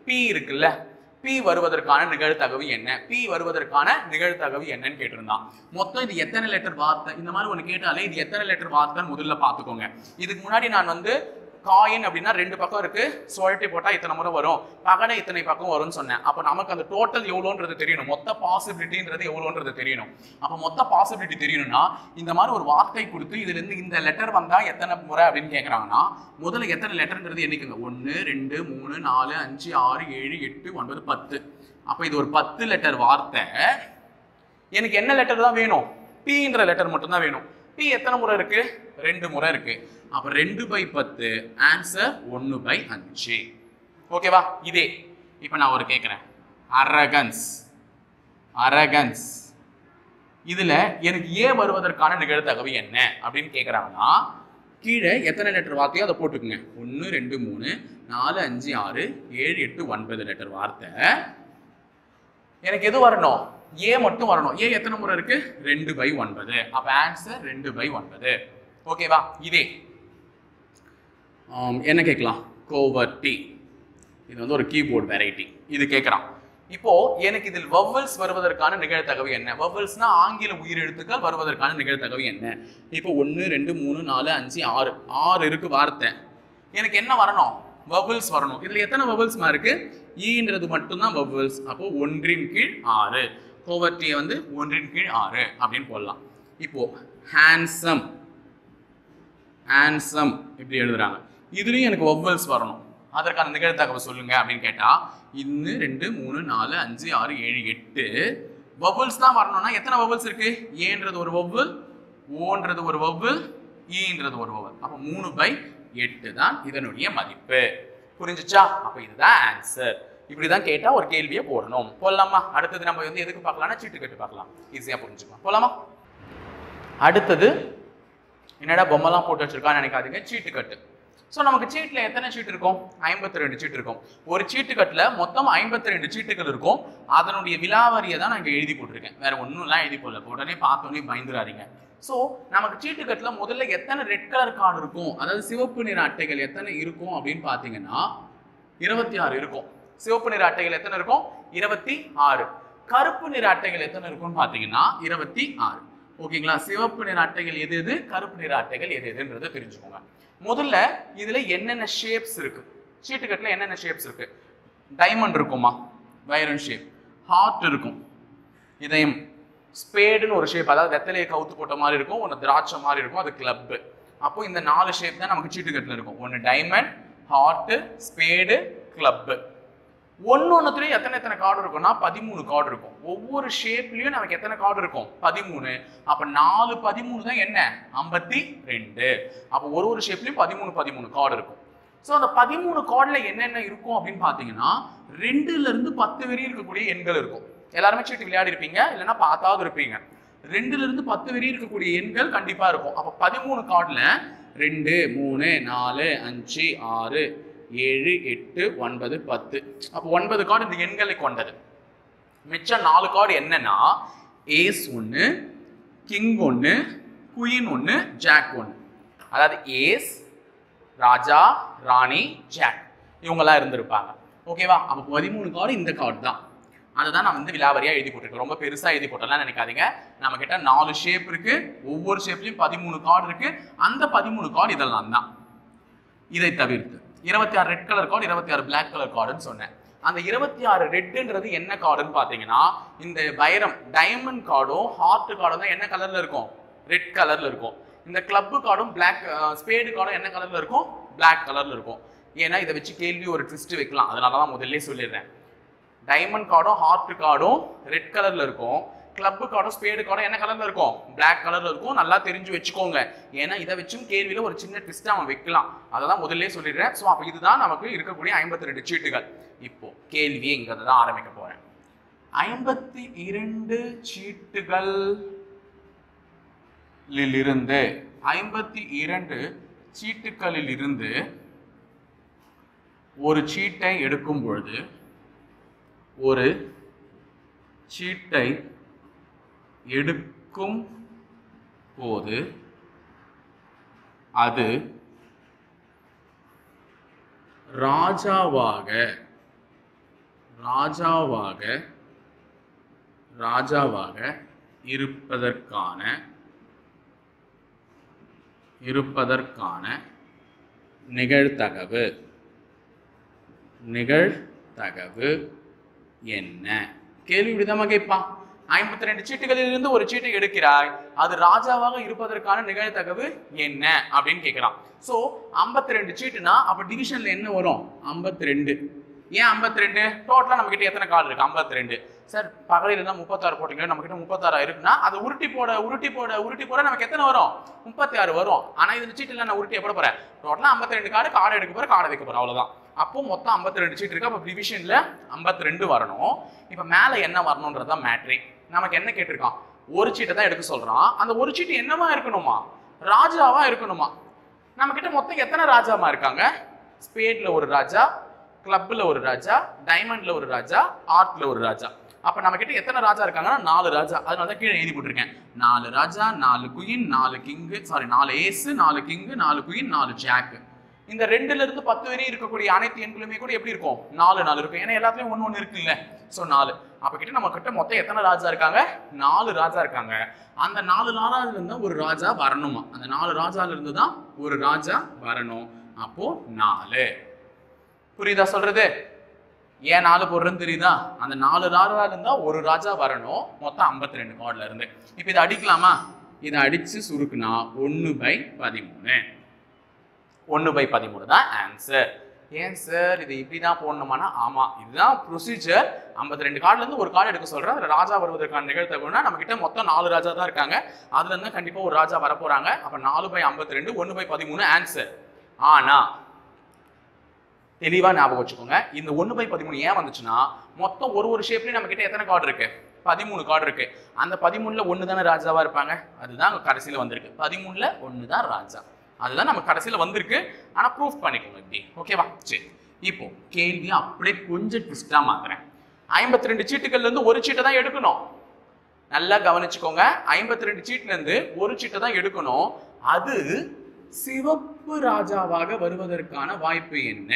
பி இருக்குல்ல, பி வருவதற்கான நிகழ்தகவு என்ன, பி வருவதற்கான நிகழ்தகவு என்னன்னு கேட்டிருந்தான். மொத்தம் இது எத்தனை லெட்டர் வார்த்தை, இந்த மாதிரி ஒன்று கேட்டாலே இது எத்தனை லெட்டர் வார்த்தைன்னு முதல்ல பார்த்துக்கோங்க. இதுக்கு முன்னாடி நான் வந்து காயின் அப்படின்னா 2 பக்கம் இருக்கு, சுழட்டி போட்டா இத்தனை முறை வரும், பகடை இத்தனை பக்கம் வரும்னு சொன்னேன். அப்போ நமக்கு அந்த டோட்டல் எவ்வளோன்றது தெரியணும், மொத்த பாசிபிலிட்டின்றது எவ்வளோன்றது தெரியணும். அப்போ மொத்த பாசிபிலிட்டி தெரியணும்னா இந்த மாதிரி ஒரு வார்த்தை கொடுத்து இதுல இருந்து இந்த லெட்டர் வந்தா எத்தனை முறை அப்படின்னு கேட்கறாங்கன்னா முதல்ல எத்தனை லெட்டர்ன்றது எண்ணிக்கங்க. 1 2 3 4 5 6 7 8 9 10. அப்போ இது ஒரு 10 லெட்டர் வார்த்தை. எனக்கு என்ன லெட்டர் தான் வேணும், பீன்ற லெட்டர் மட்டும் தான் வேணும். பி எத்தனை முறை இருக்கு, 2 முறை இருக்கு. அப்ப 2/10 ஆன்சர் 1/5. ஓகேவா? இதே இப்ப நான் ஒரு கேட்கிறேன், அரகன்ஸ். அரகன்ஸ் இதுல எனக்கு ஏ வருவதற்கான நிகழ்தகவு என்ன அப்படின்னு கேட்கறாங்கன்னா கீழே எத்தனை லெட்டர் வார்த்தையோ அதை போட்டுக்குங்க. 1 2 3 4 5 6 7 8 9 லெட்டர் வார்த்தை. எனக்கு எது வரணும், ஏ மட்டும் வரணும். ஏ எத்தனை முறை இருக்கு, 2/9. அப்ப ஆன்சர் 2/9. ஓகேவா? இதே என்ன கேட்கலாம், கோவர்டி. இது வந்து ஒரு கீபோர்டு வெரைட்டி. இது கேட்கறான். இப்போ எனக்கு இதில் வவ்வல்ஸ் வருவதற்கான நிகழ்தகவு என்ன, வவ்வல்ஸ்னா ஆங்கில உயிரெழுத்துக்கள் வருவதற்கான நிகழ்தகவு என்ன. இப்போ 1 2 3 4 5 6 6 இருக்கு வார்த்தை. எனக்கு என்ன வரணும், வவ்வல்ஸ் வரணும். இதுல எத்தனை வவ்வல்ஸ் இருக்கு, ஈன்றது மட்டும்தான் வவ்வல்ஸ். அப்போ 1/6. கோவர்டியை வந்து 1/6 அப்படின்னு போடலாம். இப்போ ஹேண்ட்ஸம், ஹேண்ட்ஸம் இப்படி எழுதுறாங்க. இதுலயும் எனக்கு வவ்வல்ஸ் வரணும், அதற்கான நிகழ்தகவு சொல்லுங்க அப்படின்னு கேட்டா 1 2 3 4 5 6 7 8 வவ்வல்ஸ் தான் வரணும்னா எத்தனை வவ்வல்ஸ் இருக்கு, ஏன்றது ஒரு வவ்வல், ஓன்றது ஒரு வவ்வல், ஈன்றது ஒரு வவ்வல். அப்ப 3/8 தான் இதனுடைய மதிப்பு. புரிஞ்சுச்சா? அப்ப இதுதான் ஆன்சர். இப்படிதான் கேட்டா ஒரு கேள்வியை போடணும். போடலாமா? அடுத்தது நம்ம வந்து எதுக்கு பார்க்கலாம்னா சீட்டு கட்டு பார்க்கலாம், ஈஸியா புரிஞ்சுக்கலாம். போலாமா? அடுத்தது என்னடா பொம்மைலாம் போட்டு வச்சிருக்கான்னு நினைக்காதீங்க, சீட்டு கட்டு. ஸோ நமக்கு சீட்டில் எத்தனை சீட்டு இருக்கும், 52 சீட்டு இருக்கும். ஒரு சீட்டு கட்டில் மொத்தம் 52 சீட்டுகள் இருக்கும். அதனுடைய விலாவரியை தான் நான் இங்கே எழுதி போட்டிருக்கேன், வேற ஒன்றும்லாம் எழுதி போடல. உடனே பார்த்தோன்னே பயந்துடாதீங்க. ஸோ நமக்கு சீட்டு கட்டில் முதல்ல எத்தனை ரெட் கலர் கார்டு இருக்கும், அதாவது சிவப்பு நிற அட்டைகள் எத்தனை இருக்கும் அப்படின்னு பார்த்தீங்கன்னா 26 இருக்கும். சிவப்பு நிற அட்டைகள் எத்தனை இருக்கும், 26. கருப்பு நிற அட்டைகள் எத்தனை இருக்கும்னு பார்த்தீங்கன்னா 26. ஓகேங்களா? சிவப்பு நிற அட்டைகள் எது எது, கருப்பு நிற அட்டைகள் எது எதுன்றதை தெரிஞ்சுக்கோங்க. முதல்ல இதுல என்னென்ன ஷேப்ஸ் இருக்கு, சீட்டு கட்டுல என்னென்ன ஷேப்ஸ் இருக்கு. டைமண்ட் இருக்குமா, வைரன் ஷேப். ஹார்ட் இருக்கும், இதயம். ஸ்பேடுன்னு ஒரு ஷேப், அதாவது வெத்தலையை கவுத்து போட்ட மாதிரி இருக்கும், ஒன்று திராட்சை மாதிரி இருக்கும், அது கிளப். அப்போ இந்த 4 ஷேப் தான் நமக்கு சீட்டு கட்டுல இருக்கும். ஒன்று டைமண்ட், ஹார்ட், ஸ்பேடு, கிளப். ஒன்னொன்னுலயும் எத்தனை கார்டு இருக்கும்னா 13 கார்டு இருக்கும். ஒவ்வொரு ஷேப்லயும் நமக்கு எத்தனை கார்டு இருக்கும், 13. அப்ப 4 13 தான் என்ன, 52. அப்ப ஒரு ஷேப்லயும் 13 கார்டு இருக்கும். ஸோ அந்த 13 கார்டுல என்னென்ன இருக்கும் அப்படின்னு பாத்தீங்கன்னா 2ல இருந்து 10 வரை இருக்கக்கூடிய எண்கள் இருக்கும். எல்லாருமே சீட்டு விளையாடி இருப்பீங்க, இல்லைன்னா பார்த்தாவது இருப்பீங்க. 2ல இருந்து 10 வரை இருக்கக்கூடிய எண்கள் கண்டிப்பா இருக்கும். அப்ப 13 கார்டுல 2 3 4 5 6 7 8 9 10. அப்போ 9 கார்டு இந்த எண்களை கொண்டது. மிச்சம் 4 கார்டு என்னன்னா ஏஸ் 1, கிங் 1, குயின் 1, ஜாக் 1. அதாவது ஏஸ், ராஜா, ராணி, ஜாக் இவங்கெல்லாம் இருந்திருப்பாங்க. ஓகேவா? அப்போ 13 கார்டு இந்த கார்டு தான். அதுதான் நான் வந்து விலாவரியா எழுதி போட்டிருக்கேன். ரொம்ப பெருசா எழுதி போட்டலாம் நினைக்காதீங்க. நம்ம கிட்ட 4 ஷேப் இருக்கு, ஒவ்வொரு ஷேப்லயும் 13 கார்டு இருக்கு. அந்த 13 கார்டு இதெல்லாம் தான். இதை தவிர்த்து 26 red colour card, 26 black colour கார்டுன்னு சொன்னேன். அந்த 26 ரெட்ன்றது என்ன கார்டுன்னு பாத்தீங்கன்னா இந்த வைரம் டைமண்ட் கார்டும் ஹார்ட் கார்டும் தான் என்ன கலர்ல இருக்கும், ரெட் கலர்ல இருக்கும். இந்த கிளப் கார்டும் பிளாக் ஸ்பேடு கார்டும் என்ன கலர்ல இருக்கும், பிளாக் கலர்ல இருக்கும். ஏன்னா இதை வச்சு கேள்வி ஒரு ட்விஸ்ட் வைக்கலாம், அதனாலதான் முதல்ல சொல்லிடுறேன். டைமண்ட் கார்டும் ஹார்ட் கார்டும் ரெட் கலர்ல இருக்கும், கிளப் கார்டும் ஸ்பேடு கார்டும் என்ன கலர்ல இருக்கும், பிளாக் கலர்ல இருக்கும். நல்லா தெரிஞ்சு வச்சுக்கோங்க, ஏன்னா இதை வச்சும் கேள்வியில ஒரு சின்ன ட்விஸ்ட் அவன் வைக்கலாம், அதெல்லாம் முதல்ல சொல்லிடுறேன். ஸோ அப்போ இதுதான் நமக்கு இருக்கக்கூடிய 52 சீட்டுகள். இப்போ கேள்வியை இங்க தான் ஆரம்பிக்க போறேன். 52 சீட்டுகள் இருந்து 52 சீட்டுகளில் இருந்து ஒரு சீட்டை எடுக்கும் பொழுது ஒரு சீட்டை எடுக்கும் போது அது ராஜாவாக ராஜாவாக இருப்பதற்கான நிகழ்தகவு என்ன? கேள்வி விதமா கேட்பான். 52 சீட்டுகளில் இருந்து ஒரு சீட்டை எடுக்கிறாய், அது ராஜாவாக இருப்பதற்கான நிகழ்தகவு என்ன அப்படின்னு கேட்கிறான். சோ 52 சீட்டுனா அப்ப டிவிஷன்ல என்ன வரும்? 52. ஏன் 52? டோட்டலா நம்ம கிட்ட எத்தனை கார்டு இருக்கு? 52. சார் பகலில் தான் 36 போட்டீங்க, நம்ம கிட்ட 36 இருக்குன்னா அது உருட்டி போட நமக்கு எத்தனை வரும்? 36 வரும். ஆனா இந்த சீட்டுல நான் உருட்டி போட போறேன். டோட்டலா 52 கார்டு எடுக்க போறேன், கார்டை வைக்க போறேன், அவ்வளவுதான். அப்போ மொத்தம் 52 சீட் இருக்கு. அப்ப டிவிஷன்ல 52 வரணும். இப்ப மேல என்ன வரணும்ன்றதுதான் மேட்ரி. நமக்கு என்ன கேட்டிருக்கான்? ஒரு சீட்டை தான் எடுக்க சொல்றான். அந்த ஒரு சீட்டு என்னவா இருக்கணுமா? ராஜாவா இருக்கணுமா? நம்ம கிட்ட மொத்தம் எத்தனை ராஜாமா இருக்காங்க? ஸ்பேட்ல ஒரு ராஜா, கிளப்ல ஒரு ராஜா, டைமண்ட்ல ஒரு ராஜா, ஆர்ட்ல ஒரு ராஜா. அப்ப நம்ம கிட்ட எத்தனை ராஜா இருக்காங்கன்னா 4 ராஜா. அதனால தான் கீழே எழுதி போட்டிருக்கேன். 4 ராஜா, 4 queen, 4 king, 4 ace, 4 king, 4 queen, 4 jack. இந்த 2ல இருந்து 10 வரை இருக்கக்கூடிய அனைத்து எண்களுமே கூட எப்படி இருக்கும்? 4 இருக்கும். ஏன்னா எல்லாத்துலயும் ஒன்னு இருக்கு இல்ல. சோ 4. அப்ப கிட்ட நம்ம கிட்ட மொத்தம் எத்தனை ராஜா இருக்காங்க? 4 ராஜா இருக்காங்க. அந்த 4 ராஜால இருந்து ஒரு ராஜா வரணுமா? அந்த 4 ராஜால இருந்து தான் ஒரு ராஜா வரணும். அப்போ 4. புரியுதா சொல்றது? ஏன் 4 போடுறேன்னு தெரியுதா? அந்த 4 ராஜால இருந்தா ஒரு ராஜா வரணும். மொத்தம் 52 கார்டுல இருந்து. இப்ப இதை அடிக்கலாமா? இதை அடிச்சு சுருக்குனா 1/13. 1/13 தான் ஆன்சர். ஏன் சார் இது இப்படிதான் போடணுமானா? ஆமா, இதுதான் ப்ரொசீஜர். 52 கார்டுல இருந்து ஒரு கார்டு எடுக்க சொல்றேன். அதுல ராஜா வருவதற்கான நிகழ்த்தகவுனா நம்ம கிட்ட மொத்தம் 4 ராஜா தான் இருக்காங்க. அதுல இருந்து கண்டிப்பா ஒரு ராஜா வர போறாங்க. அப்ப 4/52 1/13 ஆன்சர். ஆனா தெளிவா ஞாபகம் வச்சுக்கோங்க, இந்த 1/13 ஏன் வந்துச்சுன்னா மொத்தம் ஒரு ஷேப்லயும் நம்ம கிட்ட எத்தனை கார்டு இருக்கு? 13 கார்டு இருக்கு. அந்த 13ல 1 தானே ராஜாவா இருப்பாங்க. அதுதான் கடைசியில வந்திருக்கு. 13ல 1 தான் ராஜா. அதுதான் நம்ம கடைசியில வந்திருக்கு. ஆனா ப்ரூஃப் பண்ணிக்கோங்க இப்படி. ஓகேவா? சரி, இப்போ கேள்வி அப்படியே கொஞ்சம் ட்விஸ்டா மாத்துறேன். 52 சீட்டுகள்ல இருந்து ஒரு சீட்டை தான் எடுக்கணும். நல்லா கவனிச்சுக்கோங்க. 52 சீட்ல இருந்து ஒரு சீட்டை தான் எடுக்கணும். அது சிவப்பு ராஜாவாக வருவதற்கான வாய்ப்பு என்ன?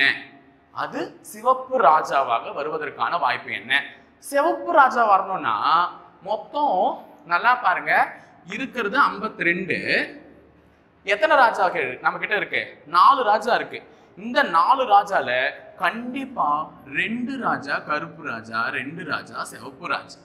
அது சிவப்பு ராஜாவாக வருவதற்கான வாய்ப்பு என்ன? சிவப்பு ராஜா வரணும்னா மொத்தம் நல்லா பாருங்க, இருக்கிறது 52. எத்தனை ராஜா நம்ம கிட்ட இருக்கு? 4 ராஜா இருக்கு. இந்த 4 ராஜால கண்டிப்பா 2 ராஜா கருப்பு ராஜா, 2 ராஜா சிவப்பு ராஜா.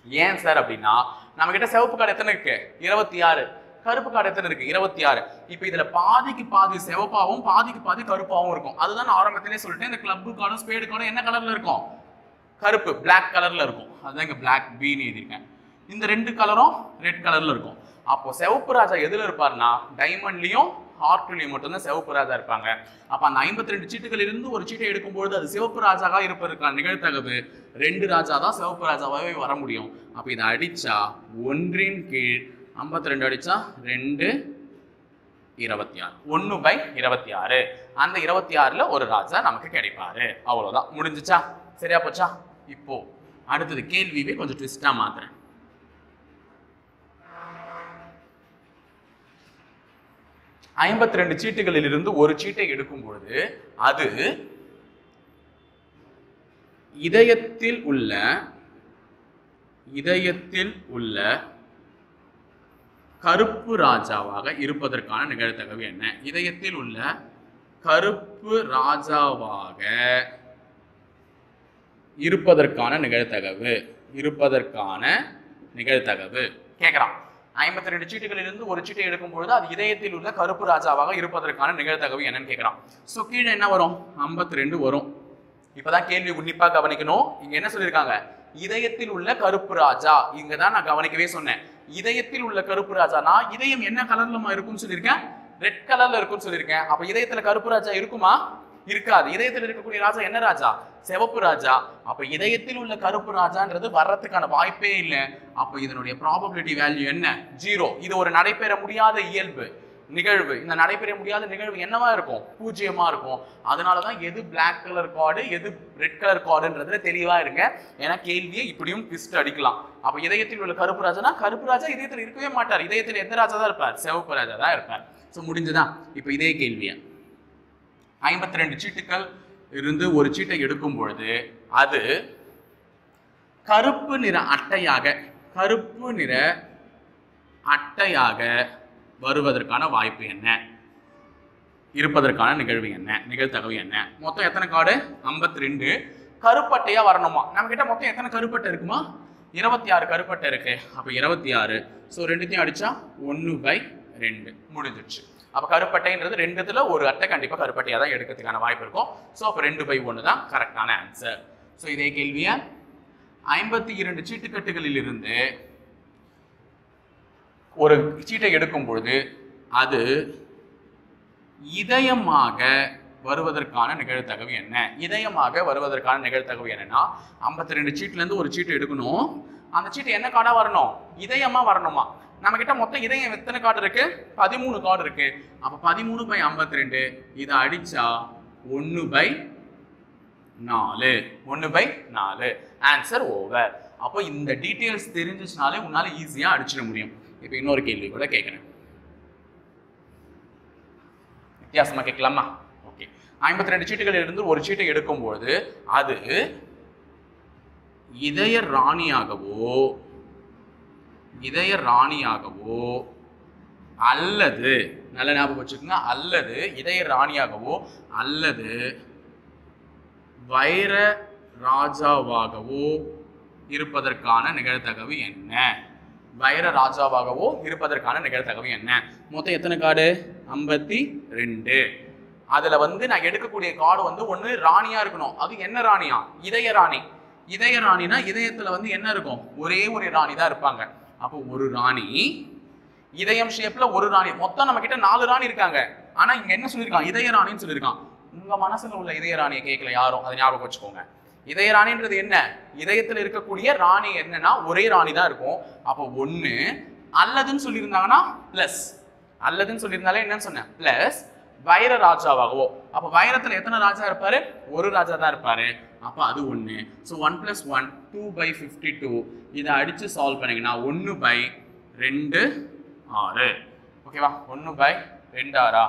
ஏன் சார் அப்படின்னா நம்ம கிட்ட சிவப்பு கார்டு எத்தனை இருக்கு? 26. கருப்பு கார்டு எத்தனை இருக்கு? 26. இப்ப இதுல பாதிக்கு பாதி சிவப்பாவும் பாதிக்கு பாதி கருப்பாவும் இருக்கும். அதுதான் நான் ஆரம்பத்திலே சொல்லிட்டேன். இந்த கிளப் கார்டும் ஸ்பேடு கார்டும் என்ன கலர்ல இருக்கும்? கருப்பு, பிளாக் கலர்ல இருக்கும். அதுதான் இங்க பிளாக் பீன்னு எழுதியிருக்கேன். இந்த 2 கலரும் ரெட் கலர்ல இருக்கும். அப்போ சிவப்பு ராஜா எதுல இருப்பாருன்னா டைமண்ட்லயும் ஹார்ட்லயும் மட்டும்தான் சிவப்பு ராஜா இருப்பாங்க. அப்ப அந்த 52 சீட்டுகள் இருந்து ஒரு சீட்டை எடுக்கும்போது அது சிவப்பு ராஜாவா இருப்பதற்கான நிகழ்தகவு 2 ராஜா தான் சிவப்பு ராஜாவாவே வர முடியும். அப்ப இதை அடிச்சா 1 கீழ் 52 அடிச்சா 2 26. 1/26. அந்த 26ல ஒரு ராஜா நமக்கு கிடைப்பாரு. அவ்வளவுதான், முடிஞ்சுச்சா? சரியா போச்சா? இப்போ அடுத்தது கேள்வியே கொஞ்சம் ட்விஸ்டா மாத்துறேன். 52 சீட்டுகளில் இருந்து ஒரு சீட்டை எடுக்கும் பொழுது அது இதயத்தில் உள்ள கருப்பு ராஜாவாக இருப்பதற்கான நிகழ்தகவு என்ன? இதயத்தில் உள்ள கருப்பு ராஜாவாக இருப்பதற்கான நிகழ்தகவு கேட்கிறான். 52 சீட்டுகளில் இருந்து ஒரு சீட்டை எடுக்கும் பொழுது அது இதயத்தில் உள்ள கருப்பு ராஜாவாக இருப்பதற்கான நிகழ்தகவு என்னன்னு கேட்கிறான். சோ கீழே என்ன வரும்? 52 வரும். இப்பதான் கேள்வி உன்னிப்பா கவனிக்கணும். இங்க என்ன சொல்லியிருக்காங்க? இதயத்தில் உள்ள கருப்பு ராஜா. இங்கதான் நான் கவனிக்கவே சொன்னேன். இதயத்தில் உள்ள கருப்பு ராஜானா இதயம் என்ன கலர்ல இருக்கும்னு சொல்லியிருக்கேன்? ரெட் கலர்ல இருக்கும்னு சொல்லியிருக்கேன். அப்ப இதயத்துல கருப்பு ராஜா இருக்குமா? இருக்காது. இதயத்தில் இருக்கக்கூடிய ராஜா என்ன ராஜா? சிவப்பு ராஜா. அப்ப இதயத்தில் உள்ள கருப்பு ராஜான்றது வர்றதுக்கான வாய்ப்பே இல்லை. அப்ப இதனுடைய ப்ராபபிலிட்டி வேல்யூ என்ன? 0. இது ஒரு நடைபெற முடியாத நிகழ்வு. இந்த நடைபெற முடியாத நிகழ்வு என்னவா இருக்கும்? 0 இருக்கும். அதனாலதான் எது பிளாக் கலர் கார்டு எது ரெட் கலர் கார்டுன்றதுல தெளிவா இருங்க. ஏன்னா கேள்வியை இப்படியும் ட்விஸ்ட் அடிக்கலாம். அப்ப இதயத்தில் உள்ள கருப்பு ராஜானா கருப்பு ராஜா இதயத்தில் இருக்கவே மாட்டார். இதயத்தில் எந்த ராஜா தான் இருப்பார்? சிவப்பு ராஜா தான் இருப்பார். சோ முடிஞ்சுதான். இப்ப இதே கேள்வியை 52 சீட்டுகள் இருந்து ஒரு சீட்டை எடுக்கும் பொழுது அது கருப்பு நிற அட்டையாக வருவதற்கான வாய்ப்பு என்ன, இருப்பதற்கான நிகழ்தகவு என்ன? மொத்தம் எத்தனை கார்டு? 52. கருப்பட்டையா வரணுமா? நம்ம கிட்ட மொத்தம் எத்தனை கருப்பட்டை இருக்குமா? 26 கருப்பட்டை இருக்கு. அப்ப 26. ஸோ ரெண்டுத்தையும் அடிச்சா 1/2 முடிஞ்சிடுச்சு. அப்ப கருப்பட்டைன்றது ரெண்டுத்துல ஒரு அட்டை கண்டிப்பா கருப்பட்டையா தான் எடுக்கிறதுக்கான வாய்ப்பு இருக்கும். ஸோ அப்ப 2/1 தான் கரெக்டான ஆன்சர். ஸோ இதே கேள்விய 52 சீட்டுக்கட்டுகளில் இருந்து ஒரு சீட்டை எடுக்கும் பொழுது அது இதயமாக வருவதற்கான நிகழ்தகவு என்ன? இதயமாக வருவதற்கான நிகழ்தகவு என்னன்னா 52 சீட்ல இருந்து ஒரு சீட்டு எடுக்கணும். அந்த சீட்டு என்ன கார்டா வரணும்? இதயமா வரணுமா? நம்ம கிட்ட மொத்தம் இதயம் எத்தனை கார்டு இருக்கு? 13 கார்டு இருக்கு. அப்ப 13/52 இதை அடிச்சா 1/4 ஆன்சர் ஓவர். அப்போ இந்த டீடைல்ஸ் தெரிஞ்சிச்சுனாலே உன்னால ஈஸியா அடிச்சிட முடியும். இப்போ இன்னொரு கேள்வி கூட கேட்கிறேன், வித்தியாசமா கேட்கலாமா? ஓகே. 52 சீட்டுகளில் இருந்து ஒரு சீட்டை எடுக்கும்போது அது இதய ராணியாகவோ அல்லது, நல்ல ஞாபகம் வச்சுக்கோங்க, அல்லது இதய ராணியாகவோ அல்லது வைர ராஜாவாகவோ இருப்பதற்கான நிகழ்தகவு என்ன? வைர ராஜாவாகவோ இருப்பதற்கான நிகழ்தகவு என்ன? மொத்தம் எத்தனை கார்டு? 52. அதுல நான் எடுக்கக்கூடிய கார்டு ஒண்ணு ராணியா இருக்கணும். அது என்ன ராணியா? இதய ராணி. இதய ராணினா இதயத்துல என்ன இருக்கும்? ஒரே ஒரு ராணி தான் இருப்பாங்க. அப்போ ஒரு ராணி, இதயம் ஷேப்ல ஒரு ராணி. மொத்தம் நம்ம கிட்ட 4 ராணி இருக்காங்க. ஆனா இங்க என்ன சொல்லியிருக்கான்? இதய ராணின்னு சொல்லியிருக்கான். உங்க மனசுல உள்ள இதய ராணியை கேட்கல யாரும், அதை ஞாபகம் வச்சுக்கோங்க. இதய ராணின்றது என்ன? இதயத்துல இருக்கக்கூடிய ராணி என்னன்னா ஒரே ராணி தான் இருக்கும். அப்போ 1 அல்லதுன்னு சொல்லியிருந்தாங்கன்னா பிளஸ், அல்லதுன்னு சொல்லியிருந்தாலே என்னன்னு சொன்னேன்? பிளஸ் வைர ராஜாவாகவோ. அப்ப வைரத்துல எத்தனை ராஜா இருப்பாரு? ஒரு ராஜா தான் இருப்பாரு. அப்ப அது 1. ஸோ 1 + 1 2/52. இதை அடிச்சு சால்வ் பண்ணீங்கன்னா 1/2 ஓகேவா? 1/2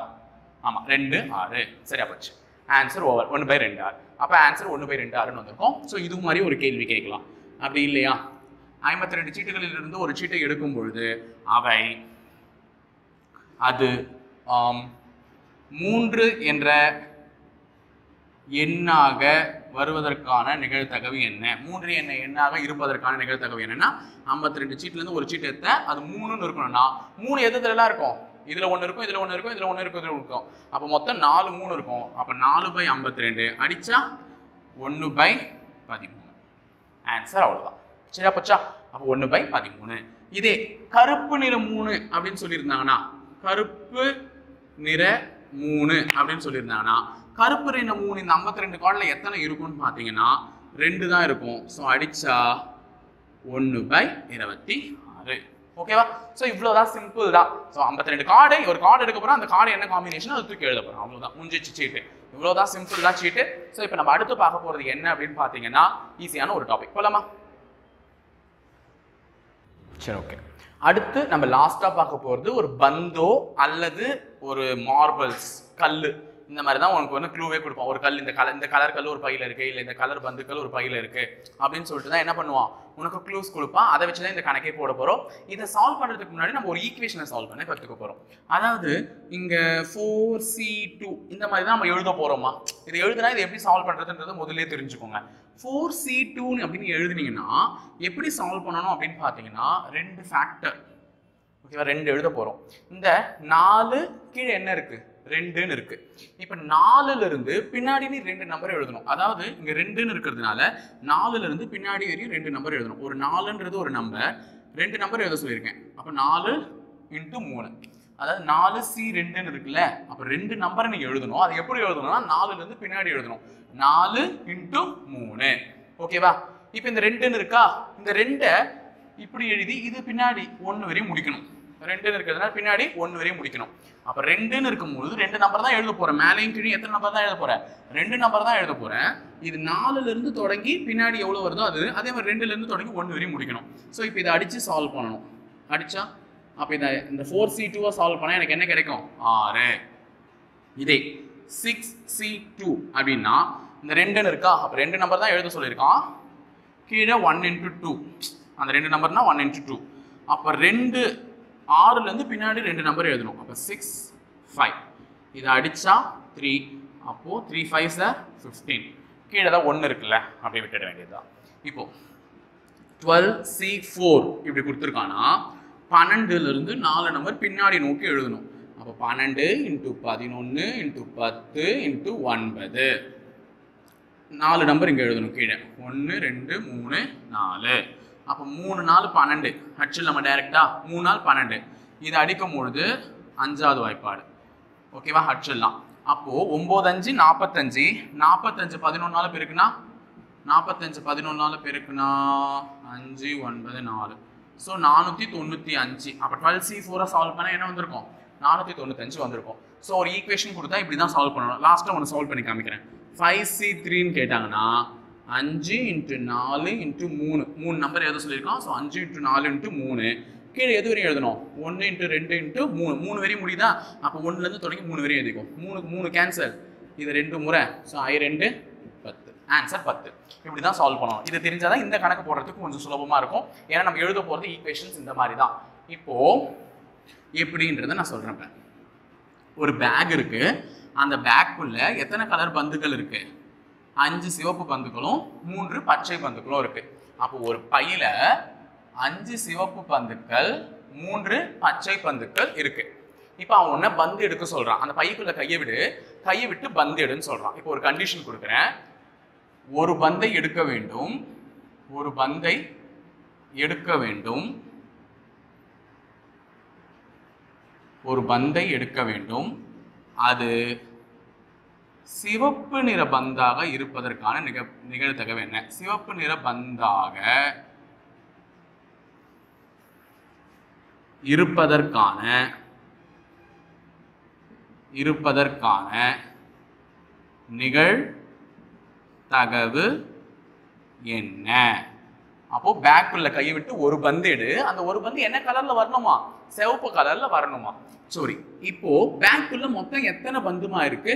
ஆமா 2/6 சரியா போச்சு. Answer over. 1/2. அப்ப ஆன்சர் 1/2 வந்திருக்கும். ஸோ இது மாதிரி ஒரு கேள்வி கேட்கலாம். அப்படி இல்லையா, 52 சீட்டுகளில் இருந்து ஒரு சீட்டை எடுக்கும் பொழுது அது 3 என்ற எண்ணாக வருவதற்கான நிகழ்தகவு என்ன? 3 எண்ணாக இருப்பதற்கான நிகழ்தகவு என்னன்னா 52 சீட்ல இருந்து ஒரு சீட் எடுத்த அது 3ன்னு இருக்கணும்னா 3 எதுலாம் இருக்கும்? இதுல 1 இருக்கும், இதுல 1 இருக்கும், இதுல 1 இருக்கும், இதுல இருக்கும். அப்ப மொத்தம் 4 3 இருக்கும். அப்ப 4/52 அடிச்சா 1/13. ஆன்சர் அவ்வளவுதான். சரியா போச்சா? அப்ப 1/13. இதே கருப்பு நிற 3 அப்படின்னு சொல்லியிருந்தாங்கன்னா, கருப்பு நிற 3 அப்படின்னு சொல்லியிருந்தாங்கன்னா, கருப்பு நிற 3 இந்த 52 கார்டுல எத்தனை இருக்கும்னு பாத்தீங்கன்னா 2 தான் இருக்கும். ஸோ அடிச்சா 1/26. ஓகேவா? ஸோ இவ்வளவுதான், சிம்பிள் தான். ஸோ 52 கார்டு, ஒரு கார்டு எடுக்க போறோம், அந்த கார்டு என்ன காம்பினேஷன் அது தூக்கி எழுத போறோம், அவ்வளவுதான், முடிஞ்சிச்சு சீட்டு. இவ்வளவுதான், சிம்பிள் தான் சீட்டு. ஸோ இப்போ நம்ம அடுத்து பார்க்க போறது என்ன அப்படின்னு பாத்தீங்கன்னா ஈஸியான ஒரு டாபிக். போலாமா? சரி, ஓகே. அடுத்து நம்ம லாஸ்டா பார்க்க போறது ஒரு பந்தோ அல்லது ஒரு மார்பிள்ஸ் கல்லு. இந்த மாதிரி தான் உனக்கு க்ளூவே கொடுப்பான். ஒரு கல், இந்த கலர் கல் ஒரு பையில இருக்கு, இல்லை இந்த கலர் பந்துக்கள் ஒரு பையில இருக்கு அப்படின்னு சொல்லிட்டு தான் என்ன பண்ணுவான், உனக்கு க்ளூஸ் கொடுப்பான். அதை வச்சு தான் இந்த கணக்கே போட போறோம். இதை சால்வ் பண்றதுக்கு முன்னாடி நம்ம ஒரு ஈக்குவேஷனை சால்வ் பண்ண கற்றுக்க போறோம். அதாவது இங்க 4C2 இந்த மாதிரி தான் நம்ம எழுத போறோமா. இதை எழுதுனா இதை எப்படி சால்வ் பண்றதுன்றது முதல்ல தெரிஞ்சுக்கோங்க. 4C2 அப்படின்னு எழுதுனீங்கன்னா எப்படி சால்வ் பண்ணணும் அப்படின்னு பாத்தீங்கன்னா 2 ஃபேக்டர், ஓகேவா, 2 எழுத போறோம். இந்த 4 கீழே என்ன இருக்கு, 2ன்னு இருக்கு. இப்ப 4ல இருந்து பின்னாடி 2 நம்பர் எழுதணும். அதாவது இங்க 2ன்னு இருக்கிறதுனால 4ல இருந்து பின்னாடி வரையும் 2 நம்பர் எழுதணும். ஒரு 4ன்றது ஒரு நம்பர், 2 நம்பர் எழுத சொல்லியிருக்கேன். அப்ப 4 × 3, அதாவது 4C2ன்னு இருக்குல்ல. அப்ப 2 நம்பரை நீங்க எழுதணும். அது எப்படி எழுதணும்னா 4ல இருந்து பின்னாடி எழுதணும். 4 × 3. ஓகேவா? இப்ப இந்த 2ன்னு இருக்கா, இந்த 2 இப்படி எழுதி இது பின்னாடி 1 வரையும் முடிக்கணும். 2ன்னு இருக்கிறதுனால பின்னாடி 1 வரையும் முடிக்கணும். அப்ப 2ன்னு இருக்கும்போது 2 நம்பர் தான் எழுத போறேன். மேலையும் கீழே எத்தனை நம்பர் தான் எழுத போறேன்? 2 நம்பர் தான் எழுத போறேன். இது 4ல இருந்து தொடங்கி பின்னாடி எவ்வளவு வருதோ அது, அதே மாதிரி 2ல இருந்து தொடங்கி 1 வரையும் முடிக்கணும். ஸோ இப்போ இதை அடிச்சு சால்வ் பண்ணணும். அடிச்சா அப்ப இந்த 4C2 சால்வ் பண்ணா எனக்கு என்ன கிடைக்கும்? 6. இதே 6C2 அப்படின்னா இந்த 2 இருக்கா, அப்போ 2 நம்பர் தான் எழுத சொல்லியிருக்கான். கீழே 1 into 2, அந்த 2 நம்பர்னா 1 into 2. அப்போ 2 6லேருந்து பின்னாடி 2 நம்பர் எழுதணும். அப்போ 6 5, இதை அடித்தா 3, அப்போது 3 5s are 15. கீழே தான் 1 இருக்குல்ல, அப்படியே விட்டுட வேண்டியதுதான். இப்போ 12C4 இப்படி கொடுத்துருக்கானா 12லேருந்து 4 நம்பர் பின்னாடி நோக்கி எழுதணும். அப்போ 12 into 11 into 10 into 9, 4 நம்பர் இங்கே எழுதணும் கீழே. 1 2 3 4. அப்போ 3 4 12 ஹட்சில் நம்ம டைரெக்டாக 3 4 12 இதை அடிக்கும் பொழுது 5வது வாய்ப்பாடு. ஓகேவா, ஹட்சில்லாம். அப்போது 9 5 45, 45 11 பெருக்குனா 45 11 பெருக்குனா 5 9 4. ஸோ 495. அப்போ 12C4 சால்வ் பண்ணால் என்ன வந்திருக்கும்? 495 வந்திருக்கும். ஸோ ஒரு ஈக்குவேஷன் கொடுத்தா இப்படி தான் சால்வ் பண்ணணும். லாஸ்ட்டாக ஒன்று சால்வ் பண்ணி காமிக்கிறேன். 5C3ன்னு கேட்டாங்கன்னா 5 into 4 into 3, 3 நம்பர் எழுத சொல்லியிருக்கோம். So 5 into 4 into 3. கீழே எது வரையும் எழுதணும்? 1 into 2 into 3, 3 வரையும் முடியுதா? அப்போ 1லேருந்து தொடங்கி 3 வரையும் எழுதிக்கும். 3க்கு 3 கேன்சல், இது 2 முறை. So I2 10, answer 10. இப்படி தான் சால்வ் பண்ணணும். இது தெரிஞ்சால் தான் இந்த கணக்கு போடுறதுக்கு கொஞ்சம் சுலபமாக இருக்கும். ஏன்னா நம்ம எழுத போகிறது ஈக்குவேஷன்ஸ் இந்த மாதிரி தான். இப்போது எப்படின்றத நான் சொல்கிறேன். ஒரு பேக் இருக்குது, அந்த பேக்குள்ளே எத்தனை கலர் பந்துகள் இருக்குது? 5 சிவப்பு பந்துகளும் 3 பச்சை பந்துகளும் இருக்குது. அப்போ ஒரு பையில் 5 சிவப்பு பந்துக்கள் 3 பச்சை பந்துக்கள் இருக்குது. இப்போ அவன் ஒன்று பந்து எடுக்க சொல்கிறான். அந்த பைக்குள்ளே கையை விட்டு பந்து எடுன்னு சொல்கிறான். இப்போ ஒரு கண்டிஷன் கொடுக்குறேன். ஒரு பந்தை எடுக்க வேண்டும், ஒரு பந்தை எடுக்க வேண்டும், ஒரு பந்தை எடுக்க வேண்டும். அது சிவப்பு நிற பந்தாக இருப்பதற்கான நிகழ்தகவு என்ன? சிவப்பு நிற பந்தாக இருப்பதற்கான நிகழ்தகவு என்ன? அப்போ பேக்குள்ள கையை விட்டு ஒரு பந்து எடு. அந்த ஒரு பந்து என்ன கலர்ல வரணுமா? சிவப்பு கலர்ல வரணுமா? சாரி, இப்போ பேக்குள்ள மொத்தம் எத்தனை பந்துமா இருக்கு?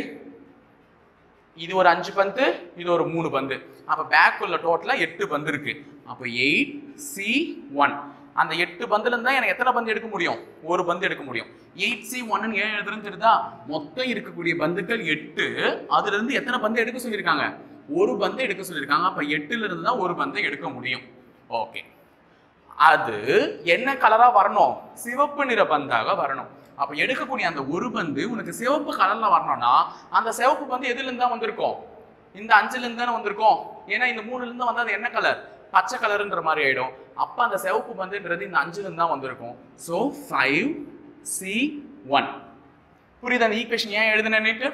இது ஒரு 5 பந்து, இது ஒரு 3 பந்து. அப்ப பேக்குள்ள டோட்டலா 8 பந்து இருக்கு. அப்போ 8C1. அந்த 8 பந்துல இருந்தா எனக்கு எத்தனை பந்து எடுக்க முடியும்? ஒரு பந்து எடுக்க முடியும். 8C1 ஏன் எழுதுறதுன்னு தெரியுதா? மொத்தம் இருக்கக்கூடிய பந்துக்கள் 8, அதுல இருந்து எத்தனை பந்து எடுக்க சொல்லியிருக்காங்க? ஒரு பந்து எடுக்க சொல்லியிருக்காங்க. அப்ப 8ல இருந்து தான் ஒரு பந்தை எடுக்க முடியும். ஓகே, அது என்ன கலரா வரணும்? சிவப்பு நிற பந்தாக வரணும். அப்ப எடுக்கக்கூடிய அந்த ஒரு பந்து உனக்கு சிவப்பு கலர்ல வரணும்னா அந்த சிவப்பு பந்து எதுல இருந்தா வந்திருக்கும்? இந்த 5ல இருந்து தானே வந்திருக்கும். ஏன்னா இந்த 3ல இருந்து வந்தா அது என்ன கலர்? பச்சை கலர்ன்ற மாதிரி ஆயிடும். அப்ப அந்த சிவப்பு பந்துன்றது இந்த 5ல இருந்து தான் வந்திருக்கும். So 5C1. புரியுது அந்த ஈக்குவேஷன் ஏன் எழுதுனேன்னு?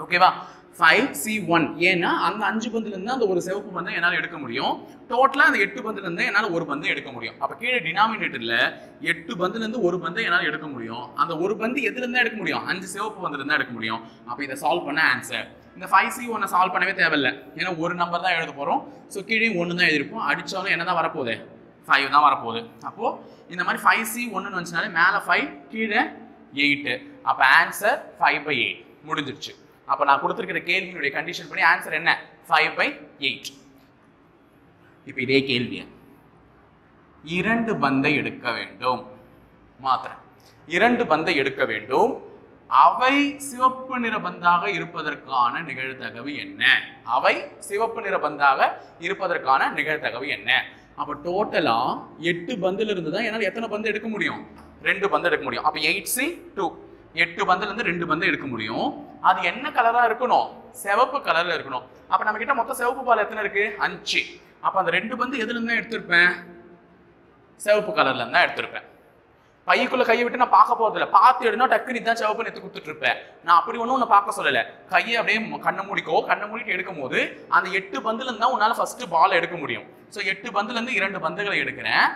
ஓகேவா, 5C1. ஏன்னா அந்த 5 பந்துல இருந்து அந்த ஒரு சிவப்பு பந்தை என்னால் எடுக்க முடியும். டோட்டலா அந்த 8 பந்துல இருந்து என்னால் ஒரு பந்து எடுக்க முடியும். அப்ப கீழே டினாமினேட்டர்ல 8 பந்துல இருந்து ஒரு பந்தை என்னால் எடுக்க முடியும். அந்த ஒரு பந்து எதுல இருந்தா எடுக்க முடியும்? 5 சிவப்பு பந்துல இருந்தா எடுக்க முடியும். அப்ப இதை சால்வ் பண்ண ஆன்சர். இந்த 5C1 சால்வ் பண்ணவே தேவையில்லை, ஏன்னா ஒரு நம்பர் தான் எழுத போறோம். ஸோ கீழே 1 தான் எழுதிருப்போம். அடிச்சாலும் என்ன தான் வரப்போகுது? 5 தான் வரப்போகுது. அப்போ இந்த மாதிரி 5C1 வந்துச்சுனாலே மேலே 5 கீழே 8. அப்போ ஆன்சர் 5/8 முடிஞ்சிருச்சு. அப்போ நான் கொடுத்துருக்கிற கேள்வியினுடைய கண்டிஷன் படி ஆன்சர் என்ன? 5/8. இப்போ இதே கேள்வியை 2 பந்தை எடுக்க வேண்டும். மாத்திரம் 2 பந்தை எடுக்க வேண்டும். அவை சிவப்பு நிற பந்தாக இருப்பதற்கான நிகழ்தகவு என்ன? அவை சிவப்பு நிற பந்தாக இருப்பதற்கான நிகழ்தகவு என்ன? அப்போ டோட்டலா 8 பந்துல இருந்து தான் என்னால் எத்தனை பந்து எடுக்க முடியும்? 2 பந்து எடுக்க முடியும். அப்போ 8C2, 8 பந்துல இருந்து 2 பந்து எடுக்க முடியும். அது என்ன கலரா இருக்கணும்? சிவப்பு கலர்ல இருக்கணும். அப்ப நம்ம கிட்ட மொத்தம் சிவப்பு பால் எத்தனை இருக்கு? 5. அப்ப அந்த 2 பந்து எதுல இருந்தா எடுத்திருப்பேன்? சிவப்பு கலர்ல இருந்தா எடுத்திருப்பேன். பைக்குள்ள கையை விட்டு நான் பார்க்க போறதில்ல. பார்த்து எடுனா டக்குனு தான் சிவப்பு எடுத்து கொடுத்துட்டு இருப்பேன். நான் அப்படி ஒன்றும் உன்னை பார்க்க சொல்லலை. கையை அப்படியே கண்ணை மூடிட்டு எடுக்கும் போது அந்த 8 பந்துல இருந்தா உன்னால ஃபர்ஸ்ட் பால் எடுக்க முடியும். ஸோ 8 பந்துல இருந்து 2 பந்துகளை எடுக்கிறேன்.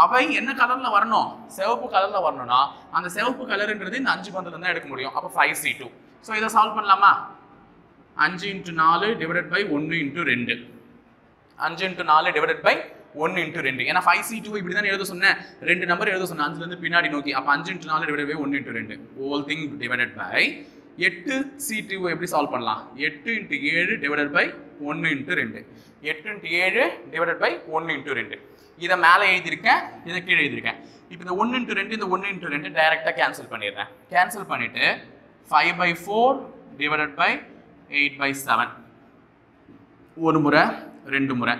அவை என்ன கலர்ல வரணும்? சிவப்பு கலர்ல வரணும்னா அந்த சிவப்பு கலர்ன்றது இந்த 5 பந்துல இருந்தா எடுக்க முடியும். அப்போ 5C2. ஸோ இதை சால்வ் பண்ணலாமா? 5 × 4 டிவைடட் பை 1 × 2. 5 × 4 divided by 1 × 2. ஏன்னா 5C2 இப்படி தான் எழுத சொன்னேன். 2 நம்பர் எழுத சொன்னேன் 5ல இருந்து பின்னாடி நோக்கி. அப்போ 5 × 4 divided by 1 × 2 whole thing divided by 8C2 எப்படி சால்வ் பண்ணலாம்? 8 × 7 டிவைடட் பை 1 × 2. 8 × 7 divided by 1 × 2. இதை மேலே எழுதியிருக்கேன், இதை கீழே எழுதியிருக்கேன். இப்போ இந்த 1 × 2 இந்த 1 × 2 டைரெக்டாக கேன்சல் பண்ணிடுறேன். கேன்சல் பண்ணிவிட்டு 5/4 டிவைடட் பை 8/7 ஒரு முறை 2 முறை,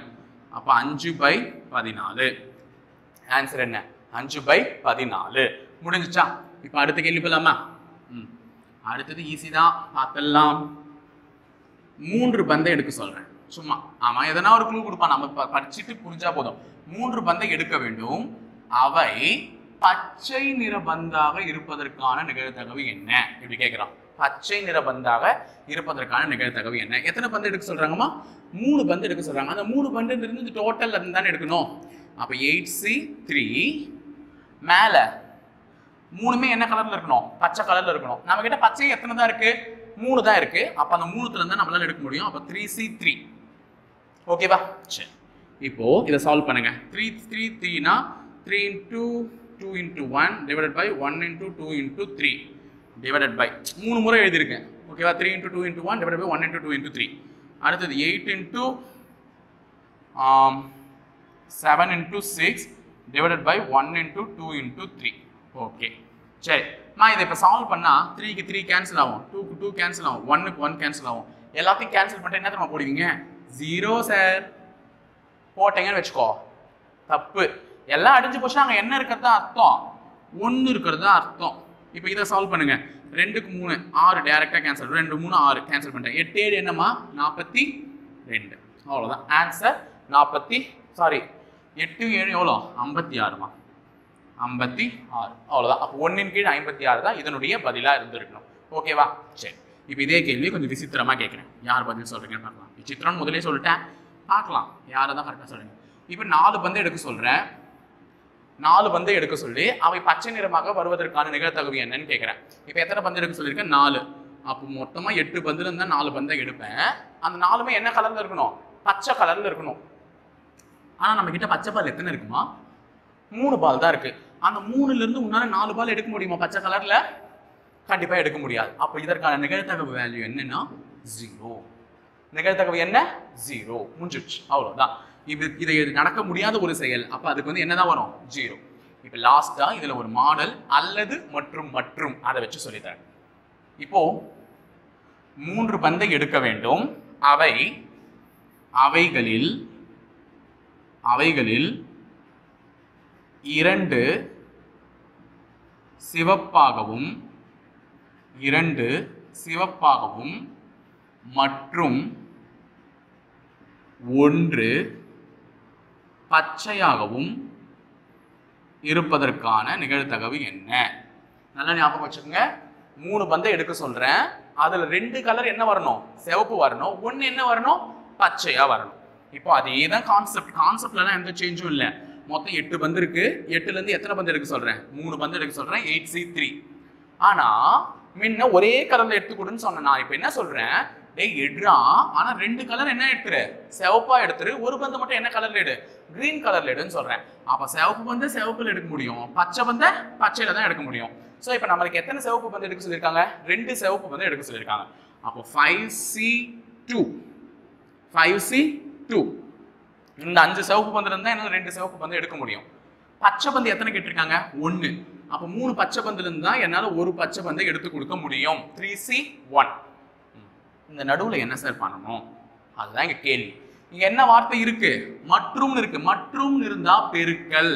அப்போ 5/14. ஆன்சர் என்ன? 5/14. முடிஞ்சிச்சா? இப்போ அடுத்த கேள்வி போலாமா? அடுத்தது ஈஸி தான், பார்த்துடலாம். 3 பந்தை எடுக்க சொல்றேன். சும்மா ஆமா எதனா ஒரு க்ளூ கொடுப்பான், நம்ம படிச்சுட்டு புரிஞ்சா போதும். 3 பந்தை எடுக்க வேண்டும். அவை பச்சை நிற பந்தாக இருப்பதற்கான நிகழ்தகவு என்ன? இப்படி கேட்கிறான். பச்சை நிற பந்தாக இருப்பதற்கான நிகழ்தகவு என்ன? எத்தனை பந்து எடுக்க சொல்றாங்கம்மா? 3 பந்து எடுக்க சொல்றாங்க. அந்த 3 பந்து இருந்து டோட்டல் தானே எடுக்கணும். அப்ப 8C3 மேல 3மே என்ன கலர்ல இருக்கணும்? பச்சை கலர்ல இருக்கணும். நம்ம கிட்ட பச்சை எத்தனை தான் இருக்கு? 3 தான் இருக்கு. அப்ப அந்த 3த்துல இருந்தா நம்மளால எடுக்க முடியும். அப்ப 3C3. ஓகேவா? சரி, இப்போ இதை சால்வ் பண்ணுங்க. 3 னா 3 × 2 × 1 டிவைடட் பை 1 × 2 × 3 டிவைடட் பை 3 முறை எழுதியிருக்கேன். ஓகேவா? 3 × 2 × 1 டிவைடட் பை 1 × 2 × 3. அடுத்தது 8 × 7 × 6 டிவைடட் பை 1 × 2 × 3. ஓகே, சரி. நான் இதை இப்போ சால்வ் பண்ணா 3க்கு 3 கேன்சல் ஆகும், 2க்கு 2 கேன்சல் ஆகும், 1க்கு 1 கேன்சல் ஆகும். எல்லாத்தையும் கேன்சல் பண்ணிட்டு என்ன தெரியுமா போடுவீங்க? 0 சார் போட்டீங்கன்னு வச்சுக்கோ. தப்பு. எல்லாம் அடிஞ்சு போச்சுன்னா அங்கே என்ன இருக்கிறதா அர்த்தம்? 1 இருக்கிறதா அர்த்தம். இப்போ இதை சால்வ் பண்ணுங்க. 2க்கு 3 6 டைரக்டாக கேன்சல். 2 3 6 கேன்சல் பண்ணிட்டேன். 8 7 என்னம்மா? 42. அவ்வளோதான் ஆன்சர். 8 7 எவ்வளோ? 56மா? 56. அவ்வளோதான். அப்போ 1 கீழ் 56 தான் இதனுடைய பதிலாக இருந்திருக்கணும். ஓகேவா? சரி, இப்போ இதே கேள்வி கொஞ்சம் விசித்திரமாக கேட்குறேன். யார் பதில் சொல்கிறீங்கன்னு பார்க்கலாம். விசித்திரம்னு முதலே சொல்லிட்டேன், பார்க்கலாம் யாரை தான் கரெக்டாக சொல்கிறீங்க. இப்போ 4 பந்து எடுக்க சொல்கிறேன். 4 பந்தை எடுக்க சொல்லி அவை பச்சை நிறமாக வருவதற்கான நிகழ்தகவு என்னன்னு கேட்குறேன். இப்போ எத்தனை பந்து எடுக்க சொல்லியிருக்கேன்? 4. அப்போ மொத்தமாக 8 பந்துல இருந்தால் 4 பந்தை எடுப்பேன். அந்த 4மே என்ன கலரில் இருக்கணும்? பச்சை கலரில் இருக்கணும். ஆனால் நம்ம கிட்ட பச்சை பால் எத்தனை இருக்குமா? 3 பால் தான் இருக்கு. அந்த 3ல இருந்து உன்னால 4 பால் எடுக்க முடியுமா பச்சை கலர்ல? கண்டிப்பா எடுக்க முடியாது. அப்ப இதற்கான நிகழ்தகவு வேல்யூ என்னன்னா 0. நிகழ்தகவு என்ன? 0. முடிஞ்சிச்சு, அவ்வளவுதான். இது நடக்க முடியாத ஒரு செயல். அப்ப அதுக்கு வந்து என்னதான் வரும்? 0. இப்ப லாஸ்டா இதுல ஒரு மாடல் அல்லது மற்றும் அதை வச்சு சொல்லித்தரேன். இப்போ 3 பந்தை எடுக்க வேண்டும். அவைகளில் 2 சிவப்பாகவும் மற்றும் 1 பச்சையாகவும் இருப்பதற்கான நிகழ்தகவு என்ன? நல்லா ஞாபகம் வச்சுக்கோங்க. 3 பந்தை எடுக்க சொல்றேன். அதுல 2 கலர் என்ன வரணும்? சிவப்பு வரணும். 1 என்ன வரணும்? பச்சையா வரணும். இப்போ அதே தான் கான்செப்ட்ல எந்த சேஞ்சும் இல்லை. மொத்தம் 8 பந்து இருக்கு. 8ல இருந்து எத்தனை பந்து எடுக்க சொல்றேன்? 3 பந்து எடுக்க சொல்றேன். 8C3. ஆனா முன்ன ஒரே கலர்ல எடுத்துக்கூடுன்னு சொன்னேன். நான் இப்போ என்ன சொல்றேன்? டேய் எடுறா, ஆனா 2 கலர் என்ன எடுத்துரு? சிவப்பா எடுத்துரு. ஒரு பந்து மட்டும் என்ன கலர்ல எடு? கிரீன் கலர்ல எடுன்னு சொல்றேன். அப்ப சிவப்பு பந்து சிவப்புல எடுக்க முடியும், பச்சை பந்தை பச்சையில தான் எடுக்க முடியும். ஸோ இப்போ நம்மளுக்கு எத்தனை சிவப்பு பந்து எடுக்க சொல்லியிருக்காங்க? 2 சிவப்பு பந்து எடுக்க சொல்லியிருக்காங்க. அப்போ 5C2 இந்த 5 சிவப்பு பந்து இருந்தா என்னால 2 சிவப்பு பந்து எடுக்க முடியும். பச்சை பந்து எத்தனை கேட்டிருக்காங்க? 1. அப்போ 3 பச்சை பந்துல இருந்தா என்னால ஒரு பச்சை பந்தை எடுத்து கொடுக்க முடியும். 3C1. இந்த நடுவுல என்ன சார் பண்ணணும்? அதுதான் இங்க கேள்வி. இங்க என்ன வார்த்தை இருக்கு? மற்றும் இருக்கு. மற்றும் இருந்தா பெருக்கல்,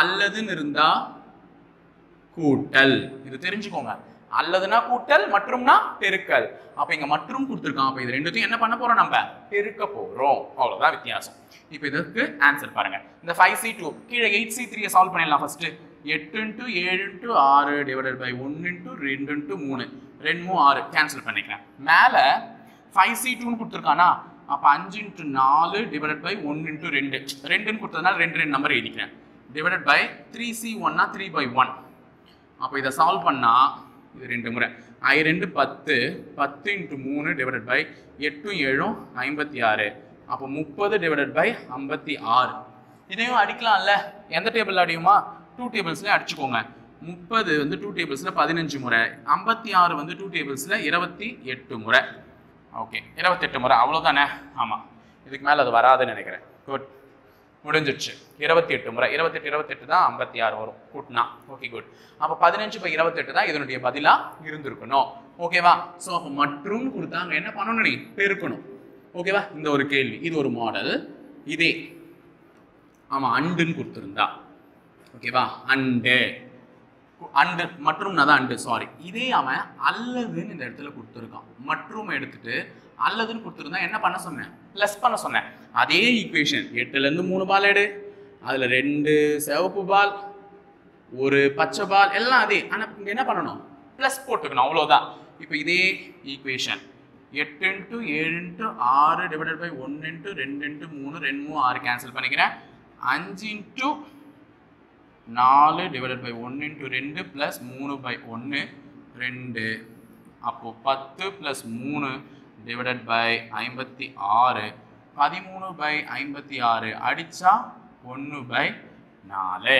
அல்லதுன்னு இருந்தா கூட்டல். இது தெரிஞ்சுக்கோங்க. அல்லதுனா கூட்டல், மற்றும்னா பெருக்கல். அப்ப இங்க மற்றும் கொடுத்துருக்கான். அப்ப இது ரெண்டுத்தையும் என்ன பண்ண போறோம்? நம்ம பெருக்க போறோம். அவ்வளவுதான் வித்தியாசம். இப்ப இதற்கு ஆன்சர் பாருங்க. இந்த 5C2 கீழே 8C3 சால்வ் பண்ணிடலாம். ஃபர்ஸ்ட் 8 × 7 × 6 டிவைடட் பை 1 × 2 × 3 2 3 6 கேன்சல் பண்ணிக்கிறேன். மேல 5C2 கொடுத்துருக்கானா? அப்ப 5 × 4 டிவைடட் பை 1 × 2 2ன்னு கொடுத்ததுனால 2 நம்பர் எழுதிக்கிறேன். டிவைடட் பை 3C1 னா 3/1. அப்ப இதை சால்வ் பண்ணா இது 2 முறை. 2 10 10 × 3 டிவைடட் பை 8 7 56. அப்போ 30 டிவைடட் பை 56. இதையும் அடிக்கலாம்ல. எந்த டேபிள் அடியுமா? 2 டேபிள்ஸ்லயும் அடிச்சுக்கோங்க. 30 வந்து 2 டேபிள்ஸில் 15 முறை, 56 வந்து 2 டேபிள்ஸில் 28 முறை. ஓகே, 28 முறை அவ்வளோதானே? ஆமாம், இதுக்கு மேலே அது வராதுன்னு நினைக்கிறேன். குட், முடிஞ்சிடுச்சு. 28 முறை, 28 தான் 56 வரும் கூட்டினா. Okay good. அப்போ 15/28 தான் இதனுடைய பதிலாக இருந்திருக்கணும். ஓகேவா? ஸோ அப்போ மற்றும் கொடுத்தாங்க, என்ன பண்ணணும்? நீ பெருக்கணும். ஓகேவா? இந்த ஒரு கேள்வி, இது ஒரு மாடல். இதே ஆமாம் அண்டுன்னு கொடுத்துருந்தா, ஓகேவா? அண்டு மற்றும் தான் அண்டு, சாரி. இதே அவன் அல்லதுன்னு இந்த இடத்துல கொடுத்துருக்கான். மற்றும் எடுத்துட்டு அல்லதுன்னு கொடுத்துருந்தா என்ன பண்ண சொன்னேன்? ப்ளஸ் பண்ண சொன்னேன். அதே ஈக்குவேஷன் 8லேருந்து 3 பால் எடு, அதில் 2 சிவப்பு பால், ஒரு பச்சை பால், எல்லாம் அதே. ஆனால் இங்கே என்ன பண்ணணும்? ப்ளஸ் போட்டுக்கணும், அவ்வளோதான். இப்போ இதே ஈக்குவேஷன் 8 × 7 × 6 டிவைடட் பை 1 × 2 × 3, 2 3 6 கேன்சல் பண்ணிக்கிறேன். 5 × 4 டிவைடட் பை 1 × 2 ப்ளஸ் 3/1 2. அப்போ 10 + 3 டிவைடட் பை 56, 13/56 அடிச்சா 1/4.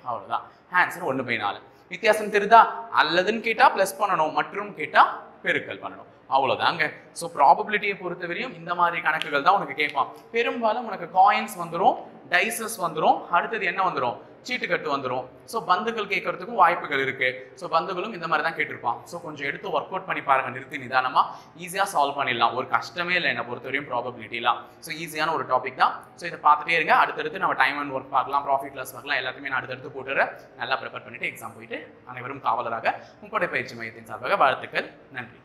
அவ்வளோதான் ஆன்சர். 1/4. வித்தியாசம் தெரியுதா? அல்லதுன்னு கேட்டால் ப்ளஸ் பண்ணணும், மற்றும் கேட்டால் பெருக்கல் பண்ணணும். அவ்வளோதாங்க. ஸோ ப்ராபபிலிட்டியை பொறுத்தவரையும் இந்த மாதிரி கணக்குகள் தான் உனக்கு கேட்பான். பெரும்பாலும் உனக்கு காயின்ஸ் வந்துடும், டைசஸ் வந்துடும், அடுத்தது என்ன வந்துடும்? சீட்டுக்கட்டு வந்துடும். ஸோ பந்துகள் கேட்கறதுக்கும் வாய்ப்புகள் இருக்கு. ஸோ பந்துகளும் இந்த மாதிரி தான் கேட்டிருப்பான். ஸோ கொஞ்சம் எடுத்து ஒர்க் அவுட் பண்ணி பாருங்க, நிறுத்தி நிதானமாக ஈஸியாக சால்வ் பண்ணிடலாம். ஒரு கஷ்டமே இல்லை என்னை பொறுத்தவரையும் ப்ராபபிலிட்டிலாம். ஸோ ஈஸியான ஒரு டாபிக் தான். ஸோ இதை பார்த்துட்டே இருங்க. அடுத்தடுத்து நம்ம டைம் அண்ட் ஒர்க் பார்க்கலாம், ப்ராஃபிட் கிளாஸ் பார்க்கலாம், எல்லாத்தையுமே நான் அடுத்தடுத்து போட்டுறேன். நல்லா ப்ரிப்பேர் பண்ணிட்டு எக்ஸாம் போயிட்டு அனைவரும் காவலராக முப்படை பயிற்சி மையத்தின் சார்பாக வாழ்த்துக்கள். நன்றி.